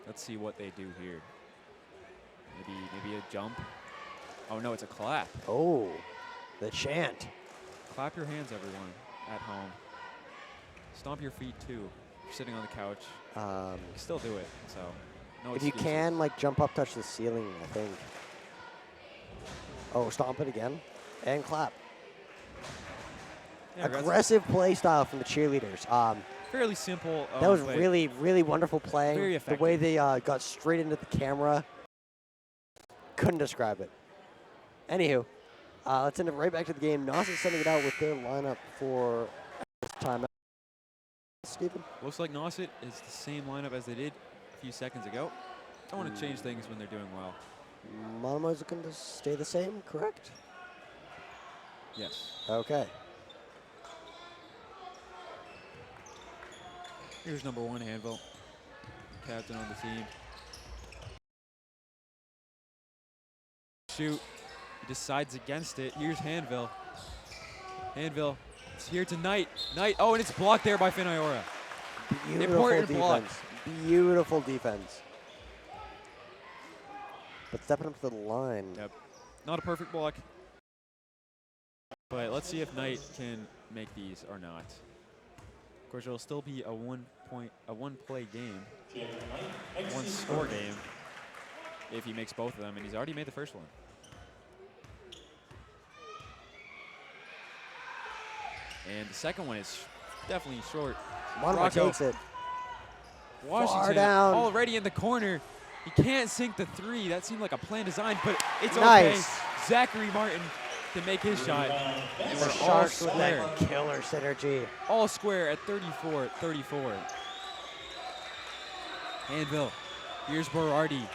[SPEAKER 2] let's see what they do here. Maybe a jump. Oh no, it's a clap.
[SPEAKER 1] Oh, the chant.
[SPEAKER 2] Clap your hands, everyone, at home. Stomp your feet too. You're sitting on the couch. You can still do it. So, no
[SPEAKER 1] If you
[SPEAKER 2] excuses.
[SPEAKER 1] can, like, jump up, touch the ceiling, I think. Oh, stomp it again. And clap.
[SPEAKER 2] Yeah,
[SPEAKER 1] Aggressive play style from the cheerleaders.
[SPEAKER 2] fairly simple.
[SPEAKER 1] That was
[SPEAKER 2] but
[SPEAKER 1] really, really wonderful playing.
[SPEAKER 2] very
[SPEAKER 1] The
[SPEAKER 2] effective.
[SPEAKER 1] way they got straight into the camera. Couldn't describe it. Anywho, let's send it right back to the game. Nauset sending it out with their lineup for this timeout. Stephen?
[SPEAKER 2] Looks like Nauset is the same lineup as they did a few seconds ago. Don't want to change things when they're doing well.
[SPEAKER 1] Monomoy's looking to stay the same, correct?
[SPEAKER 2] Yes.
[SPEAKER 1] Okay.
[SPEAKER 2] Here's number 1, Hanville, captain on the team. Shoot. He decides against it. Here's Hanville. Hanville is here tonight. Knight. Oh, and it's blocked there by Finn Iora.
[SPEAKER 1] Beautiful
[SPEAKER 2] Important block.
[SPEAKER 1] defense. Beautiful defense. But stepping up to the line.
[SPEAKER 2] Yep. Not a perfect block. But let's see if Knight can make these or not. Of course, it'll still be a one-play game, one-score game, if he makes both of them, and he's already made the first one. And the second one is definitely short.
[SPEAKER 1] Monomoy takes it.
[SPEAKER 2] Washington
[SPEAKER 1] Far down.
[SPEAKER 2] already in the corner. He can't sink the three. That seemed like a planned design, but it's
[SPEAKER 1] nice.
[SPEAKER 2] okay. Zachary Martin can make his shot. And we're all
[SPEAKER 1] Sharks with
[SPEAKER 2] square.
[SPEAKER 1] that killer synergy.
[SPEAKER 2] All square at 34-34. Anvil. Here's Berardi.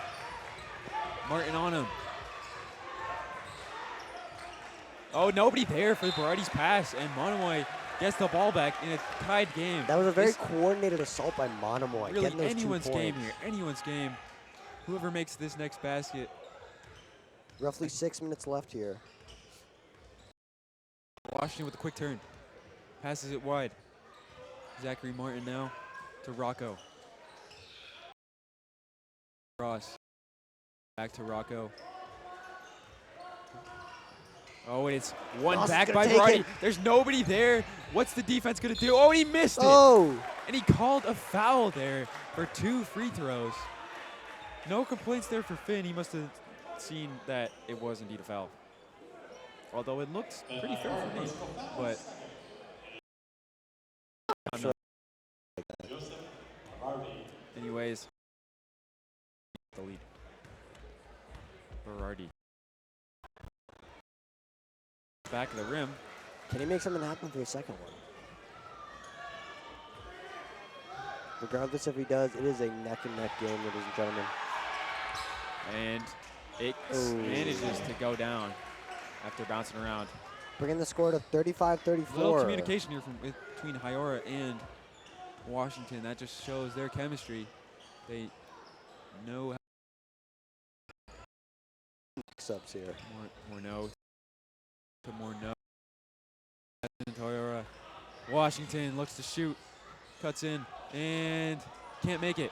[SPEAKER 2] Martin on him. Oh, nobody there for Berardi's pass, and Monomoy gets the ball back in a tied game.
[SPEAKER 1] That was a very coordinated assault by Monomoy.
[SPEAKER 2] Really,
[SPEAKER 1] getting those
[SPEAKER 2] anyone's
[SPEAKER 1] 2 points.
[SPEAKER 2] game here. Anyone's game. Whoever makes this next basket.
[SPEAKER 1] Roughly 6 minutes left here.
[SPEAKER 2] Washington with a quick turn. Passes it wide. Zachary Martin now to Rocco. Cross. Back to Rocco. Oh, and it's one
[SPEAKER 1] Nauset's
[SPEAKER 2] back
[SPEAKER 1] gonna
[SPEAKER 2] by
[SPEAKER 1] take
[SPEAKER 2] Berardi.
[SPEAKER 1] it.
[SPEAKER 2] There's nobody there. What's the defense going to do? Oh, he missed it.
[SPEAKER 1] Oh!
[SPEAKER 2] And he called a foul there for 2 free throws. No complaints there for Finn. He must have seen that it was indeed a foul. Although it looked pretty fair for me. But anyways, the lead. Berardi. Back of the rim.
[SPEAKER 1] Can he make something happen for the second one? Regardless if he does, it is a neck-and-neck game, ladies and gentlemen.
[SPEAKER 2] And it manages to go down after bouncing around.
[SPEAKER 1] Bringing the score to 35-34.
[SPEAKER 2] Little communication here between Hyora and Washington. That just shows their chemistry. They know how
[SPEAKER 1] mix-ups here.
[SPEAKER 2] more no to more no. Hyora. Washington looks to shoot, cuts in, and can't make it.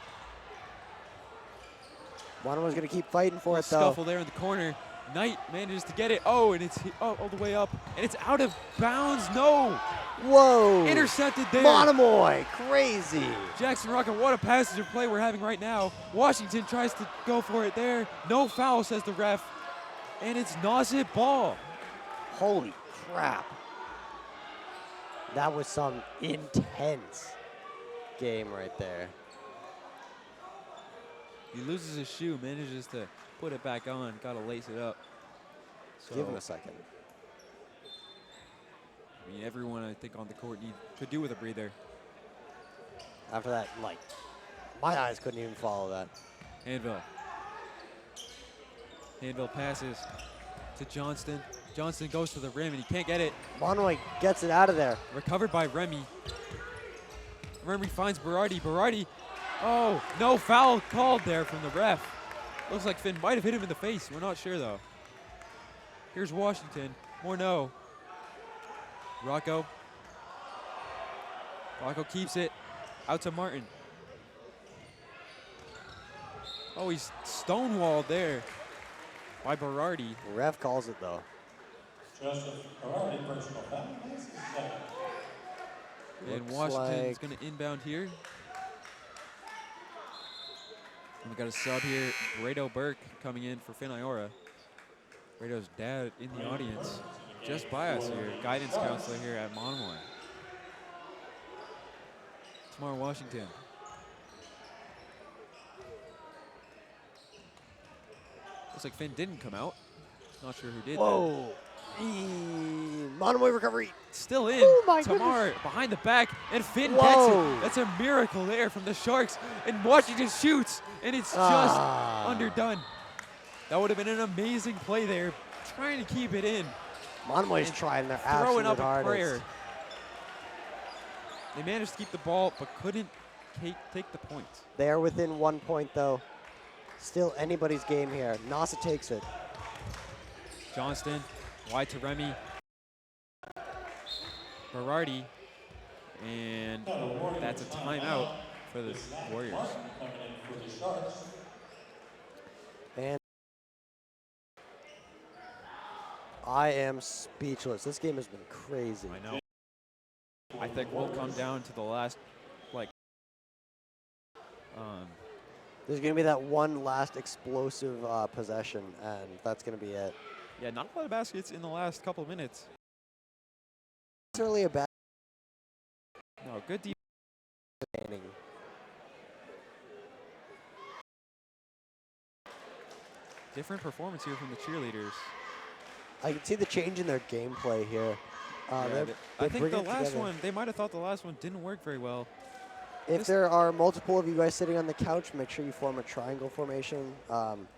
[SPEAKER 1] Monomoy's going to keep fighting for it, though.
[SPEAKER 2] Scuffle there in the corner. Knight manages to get it. Oh, and it's all the way up, and it's out of bounds. No.
[SPEAKER 1] Whoa.
[SPEAKER 2] Intercepted there.
[SPEAKER 1] Monomoy, crazy.
[SPEAKER 2] Jackson Rocket, what a passage of play we're having right now. Washington tries to go for it there. No foul, says the ref. And it's Nauset ball.
[SPEAKER 1] Holy crap. That was some intense game right there.
[SPEAKER 2] He loses his shoe, manages to put it back on, got to lace it up. So,
[SPEAKER 1] Give him a second.
[SPEAKER 2] I mean, everyone I think on the court could do with a breather.
[SPEAKER 1] After that, like, my eyes couldn't even follow that.
[SPEAKER 2] Anvil. Anvil passes to Johnston. Johnston goes to the rim, and he can't get it.
[SPEAKER 1] Monomoy gets it out of there.
[SPEAKER 2] Recovered by Remy. Remy finds Berardi. Berardi, oh, no foul called there from the ref. Looks like Finn might have hit him in the face. We're not sure, though. Here's Washington. Morneau. Rocco. Rocco keeps it. Out to Martin. Oh, he's stonewalled there by Berardi.
[SPEAKER 1] Ref calls it, though.
[SPEAKER 2] And
[SPEAKER 1] Looks
[SPEAKER 2] Washington's
[SPEAKER 1] like
[SPEAKER 2] going to inbound here. And we got a sub here, Brado Burke coming in for Finn Iora. Brado's dad in the audience, just by us here, guidance counselor here at Monomoy. Tamar Washington. Looks like Finn didn't come out. Not sure who did.
[SPEAKER 1] Whoa. Monomoy recovery.
[SPEAKER 2] Still in.
[SPEAKER 1] Oh my
[SPEAKER 2] Tamar
[SPEAKER 1] goodness.
[SPEAKER 2] behind the back, and Finn
[SPEAKER 1] Whoa.
[SPEAKER 2] gets it. That's a miracle there from the Sharks. And Washington shoots, and it's just underdone. That would have been an amazing play there, trying to keep it in.
[SPEAKER 1] Monomoy's trying their
[SPEAKER 2] Throwing
[SPEAKER 1] absolute
[SPEAKER 2] up a
[SPEAKER 1] hardest.
[SPEAKER 2] prayer. They managed to keep the ball, but couldn't take the points.
[SPEAKER 1] They are within 1 point, though. Still anybody's game here. Nauset takes it.
[SPEAKER 2] Johnston, wide to Remy. Berardi, and that's a timeout for the Warriors.
[SPEAKER 1] And I am speechless. This game has been crazy.
[SPEAKER 2] I know. I think we'll come down to the last, like,
[SPEAKER 1] There's going to be that one last explosive possession, and that's going to be it.
[SPEAKER 2] yeah, not a lot of baskets in the last couple of minutes.
[SPEAKER 1] It's really a bad
[SPEAKER 2] No, good defense.
[SPEAKER 1] inning.
[SPEAKER 2] Different performance here from the cheerleaders.
[SPEAKER 1] I can see the change in their gameplay here.
[SPEAKER 2] Yeah,
[SPEAKER 1] They're
[SPEAKER 2] I think
[SPEAKER 1] bringing
[SPEAKER 2] the last
[SPEAKER 1] together.
[SPEAKER 2] one, they might have thought the last one didn't work very well.
[SPEAKER 1] If there are multiple of you guys sitting on the couch, make sure you form a triangle formation.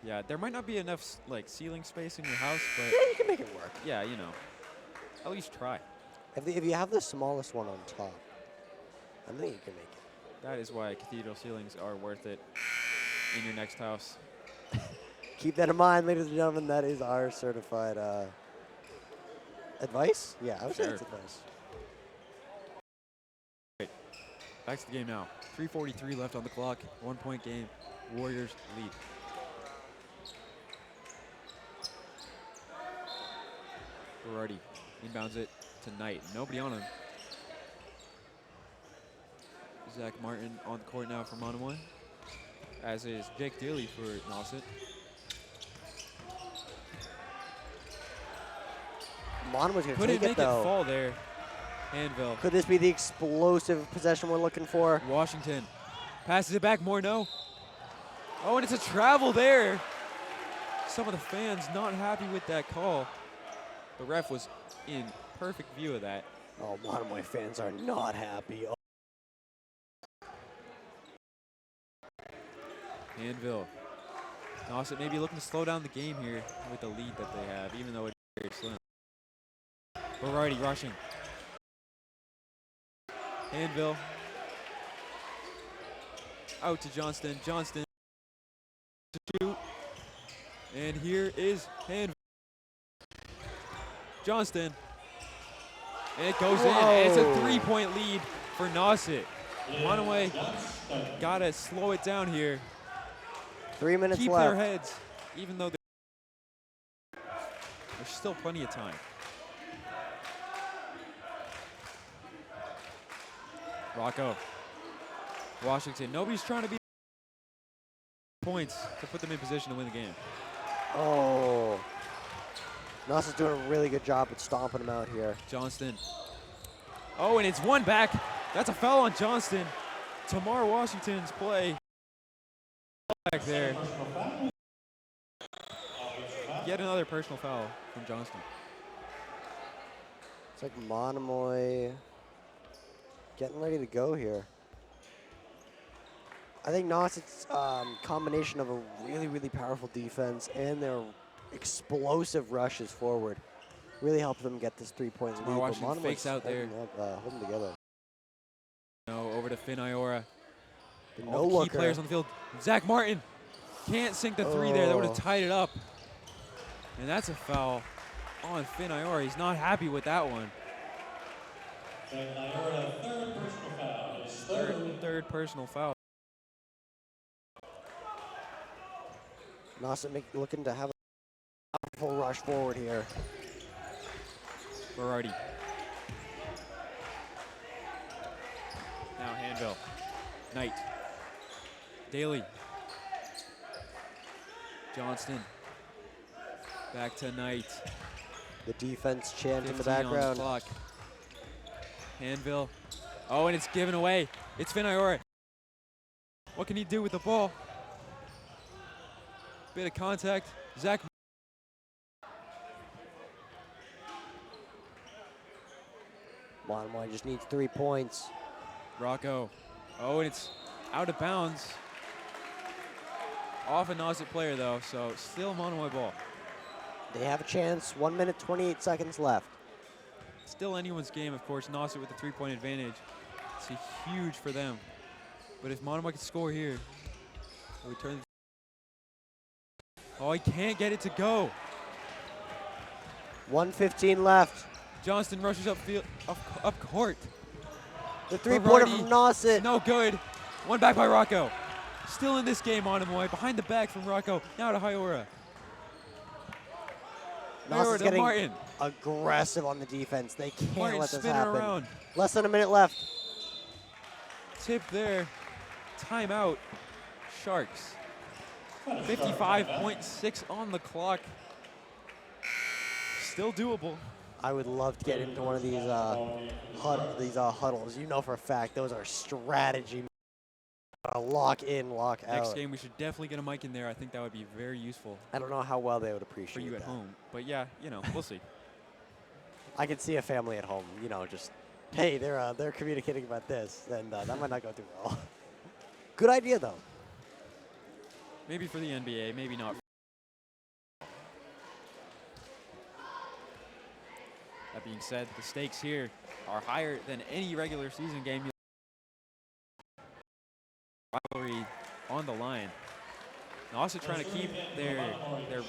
[SPEAKER 2] Yeah, there might not be enough like ceiling space in your house, but
[SPEAKER 1] Yeah, you can make it work.
[SPEAKER 2] yeah, you know, at least try.
[SPEAKER 1] If you have the smallest one on top, I think you can make it.
[SPEAKER 2] That is why cathedral ceilings are worth it in your next house.
[SPEAKER 1] Keep that in mind, ladies and gentlemen. That is our certified advice. Yeah, I would say
[SPEAKER 2] Sure.
[SPEAKER 1] it's advice.
[SPEAKER 2] Back to the game now. 3:43 left on the clock. 1 point game. Warriors lead. Berardi inbounds it to Knight. Nobody on him. Zach Martin on the court now for Monomoy, as is Jake Daly for Nauset.
[SPEAKER 1] Monomoy's going to
[SPEAKER 2] Couldn't
[SPEAKER 1] take it,
[SPEAKER 2] make
[SPEAKER 1] though.
[SPEAKER 2] it fall there. Hanville.
[SPEAKER 1] Could this be the explosive possession we're looking for?
[SPEAKER 2] Washington passes it back. Morneau. Oh, and it's a travel there. Some of the fans not happy with that call. The ref was in perfect view of that.
[SPEAKER 1] Oh, Monomoy fans are not happy. Oh.
[SPEAKER 2] Hanville. Nauset maybe looking to slow down the game here with the lead that they have, even though it's very slim. Berardi rushing. Hanville. Out to Johnston. Johnston to shoot. And here is Hanville. Johnston. And it goes in. And it's a 3-point lead for Nauset. Monomoy gotta slow it down here.
[SPEAKER 1] 3 minutes
[SPEAKER 2] Keep
[SPEAKER 1] left.
[SPEAKER 2] their heads, even though there's still plenty of time. Rocco. Washington. Nobody's trying to be points to put them in position to win the game.
[SPEAKER 1] Oh. Nauset's doing a really good job at stomping him out here.
[SPEAKER 2] Johnston. Oh, and it's one back. That's a foul on Johnston. Tamar Washington's play. Back there. Yet another personal foul from Johnston.
[SPEAKER 1] It's like Monomoy getting ready to go here. I think Nauset's combination of a really, really powerful defense and their explosive rushes forward really helped them get this 3-point lead.
[SPEAKER 2] Tamar Washington
[SPEAKER 1] Monomoy's
[SPEAKER 2] fakes out there.
[SPEAKER 1] holding together.
[SPEAKER 2] No, over to Finn Iora.
[SPEAKER 1] The
[SPEAKER 2] All the key
[SPEAKER 1] no-looker.
[SPEAKER 2] players on the field. Zach Martin can't sink the three there. That would have tied it up. And that's a foul on Finn Iora. He's not happy with that one. Third personal foul.
[SPEAKER 1] Nauset looking to have a full rush forward here.
[SPEAKER 2] Berardi. Now Hanville. Knight. Daly. Johnston. Back to Knight.
[SPEAKER 1] The defense chant in the
[SPEAKER 2] 15 on the
[SPEAKER 1] background.
[SPEAKER 2] clock. Hanville. Oh, and it's given away. It's Finn Iora. What can he do with the ball? Bit of contact. Zach.
[SPEAKER 1] Monomoy just needs 3 points.
[SPEAKER 2] Rocco. Oh, and it's out of bounds. Off a Nauset player, though, so still Monomoy ball.
[SPEAKER 1] They have a chance. 1 minute, 28 seconds left.
[SPEAKER 2] Still anyone's game, of course. Nauset with the 3-point advantage. It's huge for them. But if Monomoy can score here, return. Oh, he can't get it to go.
[SPEAKER 1] 1:15 left.
[SPEAKER 2] Johnston rushes up court.
[SPEAKER 1] The 3-pointer
[SPEAKER 2] Berardi,
[SPEAKER 1] from Nauset.
[SPEAKER 2] no good. One back by Rocco. Still in this game, Monomoy. Behind the back from Rocco. Now to Iora.
[SPEAKER 1] Nauset's getting
[SPEAKER 2] Martin.
[SPEAKER 1] aggressive on the defense. They can't
[SPEAKER 2] Martin
[SPEAKER 1] let this
[SPEAKER 2] spinning
[SPEAKER 1] happen.
[SPEAKER 2] around.
[SPEAKER 1] Less than a minute left.
[SPEAKER 2] Tip there. Timeout. Sharks. 55.6 on the clock. Still doable.
[SPEAKER 1] I would love to get into one of these huddles. You know for a fact those are strategy. Lock in, lock out.
[SPEAKER 2] Next game, we should definitely get a mic in there. I think that would be very useful
[SPEAKER 1] I don't know how well they would appreciate
[SPEAKER 2] for you at
[SPEAKER 1] that.
[SPEAKER 2] home. But yeah, you know, we'll see.
[SPEAKER 1] I could see a family at home, you know, just, hey, they're communicating about this, then that might not go too well. Good idea, though.
[SPEAKER 2] Maybe for the NBA, maybe not. That being said, the stakes here are higher than any regular season game. Rivalry on the line. Nauset trying to keep their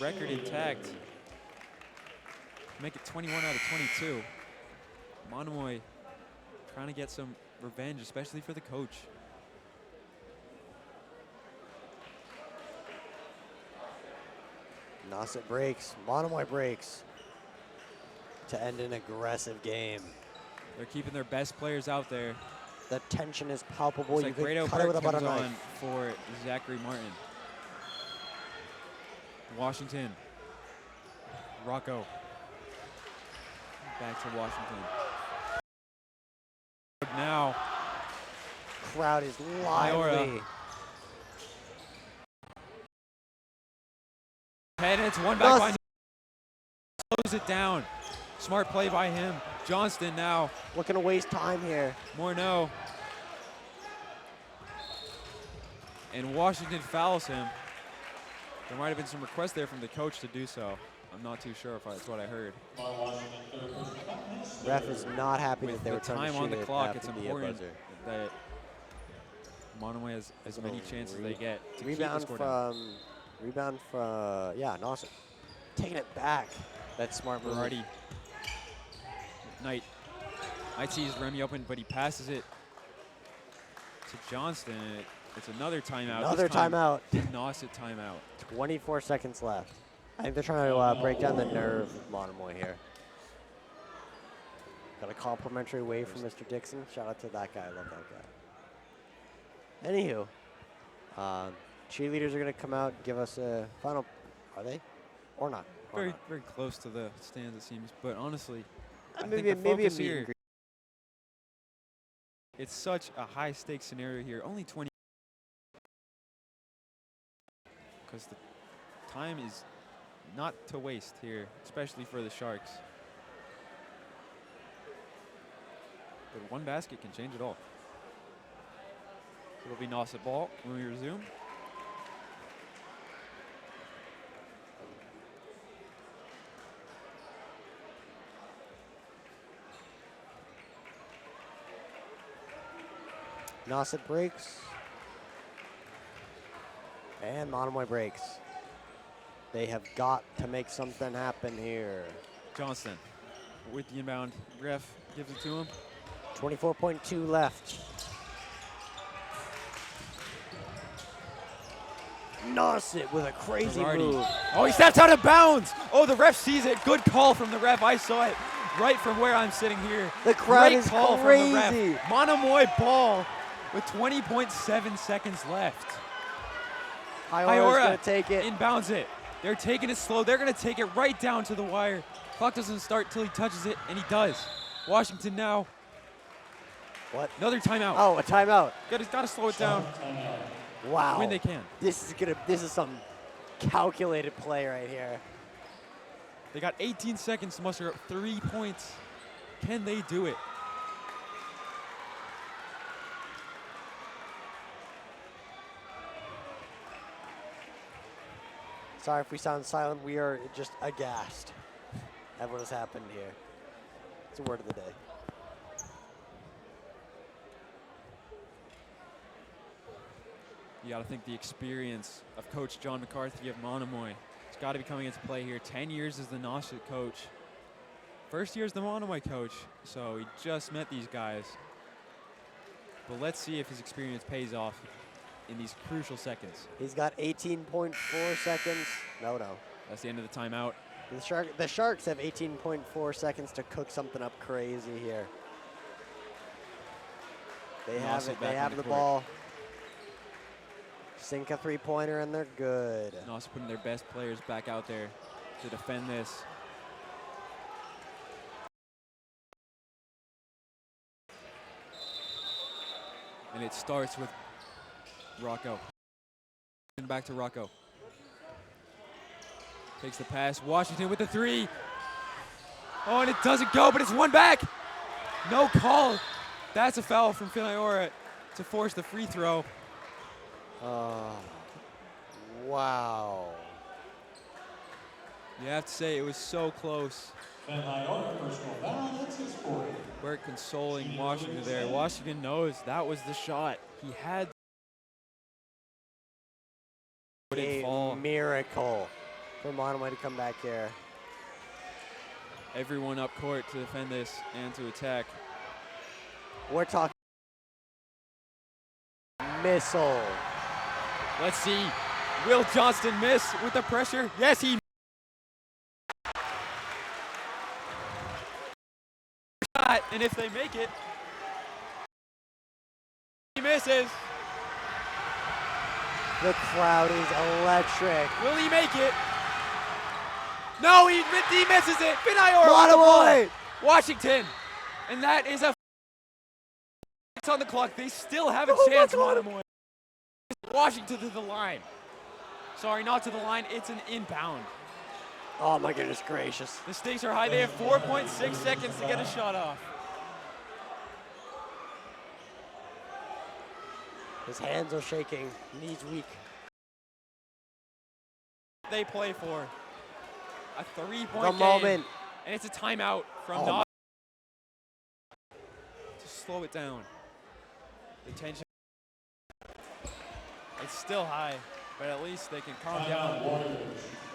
[SPEAKER 2] record intact. Make it 21 out of 22. Monomoy trying to get some revenge, especially for the coach.
[SPEAKER 1] Nauset breaks, Monomoy breaks to end an aggressive game.
[SPEAKER 2] They're keeping their best players out there.
[SPEAKER 1] The tension is palpable.
[SPEAKER 2] It's
[SPEAKER 1] You
[SPEAKER 2] like
[SPEAKER 1] could cut it with a butter
[SPEAKER 2] comes
[SPEAKER 1] knife.
[SPEAKER 2] on for Zachary Martin. Washington. Rocco. Back to Washington. Now.
[SPEAKER 1] Crowd is lively.
[SPEAKER 2] And it's one back by. Slows it down. Smart play by him. Johnston now.
[SPEAKER 1] Looking to waste time here.
[SPEAKER 2] Morneau. And Washington fouls him. There might have been some requests there from the coach to do so. I'm not too sure if that's what I heard.
[SPEAKER 1] Ref is not happy
[SPEAKER 2] With
[SPEAKER 1] that they were
[SPEAKER 2] the
[SPEAKER 1] trying
[SPEAKER 2] time
[SPEAKER 1] to shoot
[SPEAKER 2] on the
[SPEAKER 1] it
[SPEAKER 2] clock, it's
[SPEAKER 1] after the
[SPEAKER 2] important
[SPEAKER 1] buzzer.
[SPEAKER 2] that Monomoy has as many chances they get to keep the
[SPEAKER 1] Rebound
[SPEAKER 2] score down.
[SPEAKER 1] from, yeah, Nauset. Taking it back. That's smart move.
[SPEAKER 2] Berardi. Knight sees Remy open, but he passes it to Johnston. It's another timeout.
[SPEAKER 1] Another timeout.
[SPEAKER 2] Nauset timeout.
[SPEAKER 1] 24 seconds left. I think they're trying to break down the nerve of Monomoy here. Got a complimentary wave from Mr. Dixon. Shout out to that guy. I love that guy. Anywho, cheerleaders are going to come out and give us a final. Are they? Or not? Or
[SPEAKER 2] Very,
[SPEAKER 1] not.
[SPEAKER 2] very close to the stands, it seems. But honestly, I think
[SPEAKER 1] Maybe
[SPEAKER 2] the
[SPEAKER 1] a
[SPEAKER 2] focus
[SPEAKER 1] meet and
[SPEAKER 2] here,
[SPEAKER 1] greet.
[SPEAKER 2] it's such a high-stakes scenario here. Only 20. Because the time is not to waste here, especially for the Sharks. But one basket can change it all. It'll be Nauset ball when we resume.
[SPEAKER 1] Nauset breaks. And Monomoy breaks. They have got to make something happen here.
[SPEAKER 2] Johnston with the inbound. Ref gives it to him.
[SPEAKER 1] 24.2 left. Nauset with a crazy move.
[SPEAKER 2] Oh, he steps out of bounds. Oh, the ref sees it. Good call from the ref. I saw it right from where I'm sitting here.
[SPEAKER 1] The crowd
[SPEAKER 2] Great
[SPEAKER 1] is
[SPEAKER 2] call
[SPEAKER 1] crazy.
[SPEAKER 2] from the ref. Monomoy ball with 20.7 seconds left.
[SPEAKER 1] Iora's going to take it.
[SPEAKER 2] Inbounds it. They're taking it slow. They're going to take it right down to the wire. Clock doesn't start till he touches it, and he does. Washington now.
[SPEAKER 1] What?
[SPEAKER 2] Another timeout.
[SPEAKER 1] Oh, a timeout.
[SPEAKER 2] Got to slow it down.
[SPEAKER 1] Wow.
[SPEAKER 2] When they can.
[SPEAKER 1] This is some calculated play right here.
[SPEAKER 2] They got 18 seconds to muster up 3 points. Can they do it?
[SPEAKER 1] Sorry if we sound silent. We are just aghast at what has happened here. It's a word of the day.
[SPEAKER 2] You got to think the experience of Coach John McCarthy of Monomoy. It's got to be coming into play here. 10 years as the Nauset coach. First year as the Monomoy coach, so he just met these guys. But let's see if his experience pays off in these crucial seconds.
[SPEAKER 1] He's got 18.4 seconds. No.
[SPEAKER 2] That's the end of the timeout.
[SPEAKER 1] The Sharks have 18.4 seconds to cook something up crazy here. They have it. They have the ball. Sink a three-pointer and they're good.
[SPEAKER 2] And also putting their best players back out there to defend this. And it starts with Rocco. Back to Rocco. Takes the pass. Washington with the three. Oh, and it doesn't go, but it's one back. No call. That's a foul from Finayora to force the free throw.
[SPEAKER 1] Wow.
[SPEAKER 2] You have to say it was so close. We're consoling Washington there. Washington knows that was the shot. He had
[SPEAKER 1] a miracle for Monomoy to come back here.
[SPEAKER 2] Everyone up court to defend this and to attack.
[SPEAKER 1] We're talking missile.
[SPEAKER 2] Let's see. Will Johnston miss with the pressure? Yes, he shot, and if they make it, he misses.
[SPEAKER 1] The crowd is electric.
[SPEAKER 2] Will he make it? No, he misses it. Finayora
[SPEAKER 1] Monomoy!
[SPEAKER 2] Washington. And that is a it's on the clock. They still have a chance, Monomoy. Washington to the line. Sorry, not to the line. It's an inbound.
[SPEAKER 1] Oh my goodness gracious.
[SPEAKER 2] The stakes are high. They have 4.6 seconds to get a shot off.
[SPEAKER 1] His hands are shaking. Knees weak.
[SPEAKER 2] They play for a three-point
[SPEAKER 1] The
[SPEAKER 2] game.
[SPEAKER 1] moment.
[SPEAKER 2] And it's a timeout from Nauset to slow it down. The tension. It's still high, but at least they can calm down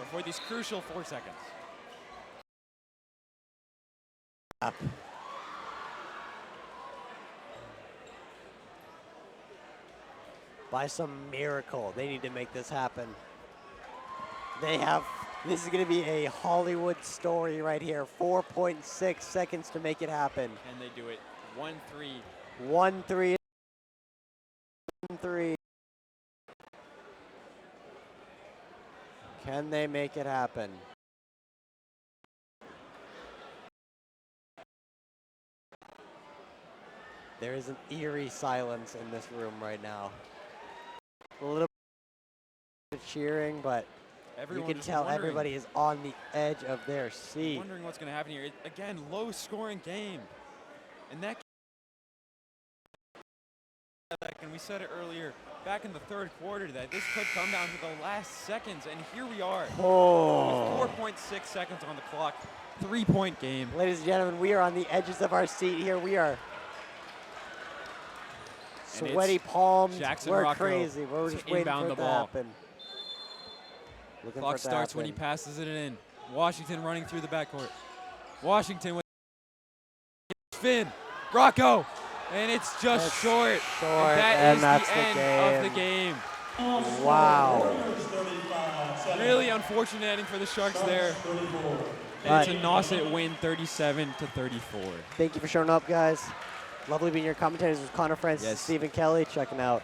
[SPEAKER 2] before these crucial 4 seconds.
[SPEAKER 1] Up. By some miracle, they need to make this happen. This is going to be a Hollywood story right here. 4.6 seconds to make it happen.
[SPEAKER 2] And they do it. 1-3.
[SPEAKER 1] 1-3. 1-3. Can they make it happen? There is an eerie silence in this room right now. A little bit of cheering, but you can tell everybody is on the edge of their seat.
[SPEAKER 2] Wondering what's going to happen here. Again, low-scoring game. And that, and we said it earlier, back in the third quarter, that this could come down to the last seconds, and here we are.
[SPEAKER 1] Oh.
[SPEAKER 2] With 4.6 seconds on the clock. 3-point game.
[SPEAKER 1] Ladies and gentlemen, we are on the edges of our seat here. We are sweaty palms. We're
[SPEAKER 2] Rocco
[SPEAKER 1] crazy. We're just waiting for it to happen.
[SPEAKER 2] Clock starts when he passes it in. Washington running through the backcourt. Washington with Finn, Rocco, and it's just short. And that's the end of the game.
[SPEAKER 1] Wow.
[SPEAKER 2] Really unfortunate ending for the Sharks there. And it's a Nauset win, 37-34.
[SPEAKER 1] Thank you for showing up, guys. Lovely being your commentators with Connor Francis, Stephen Kelly. Checking out.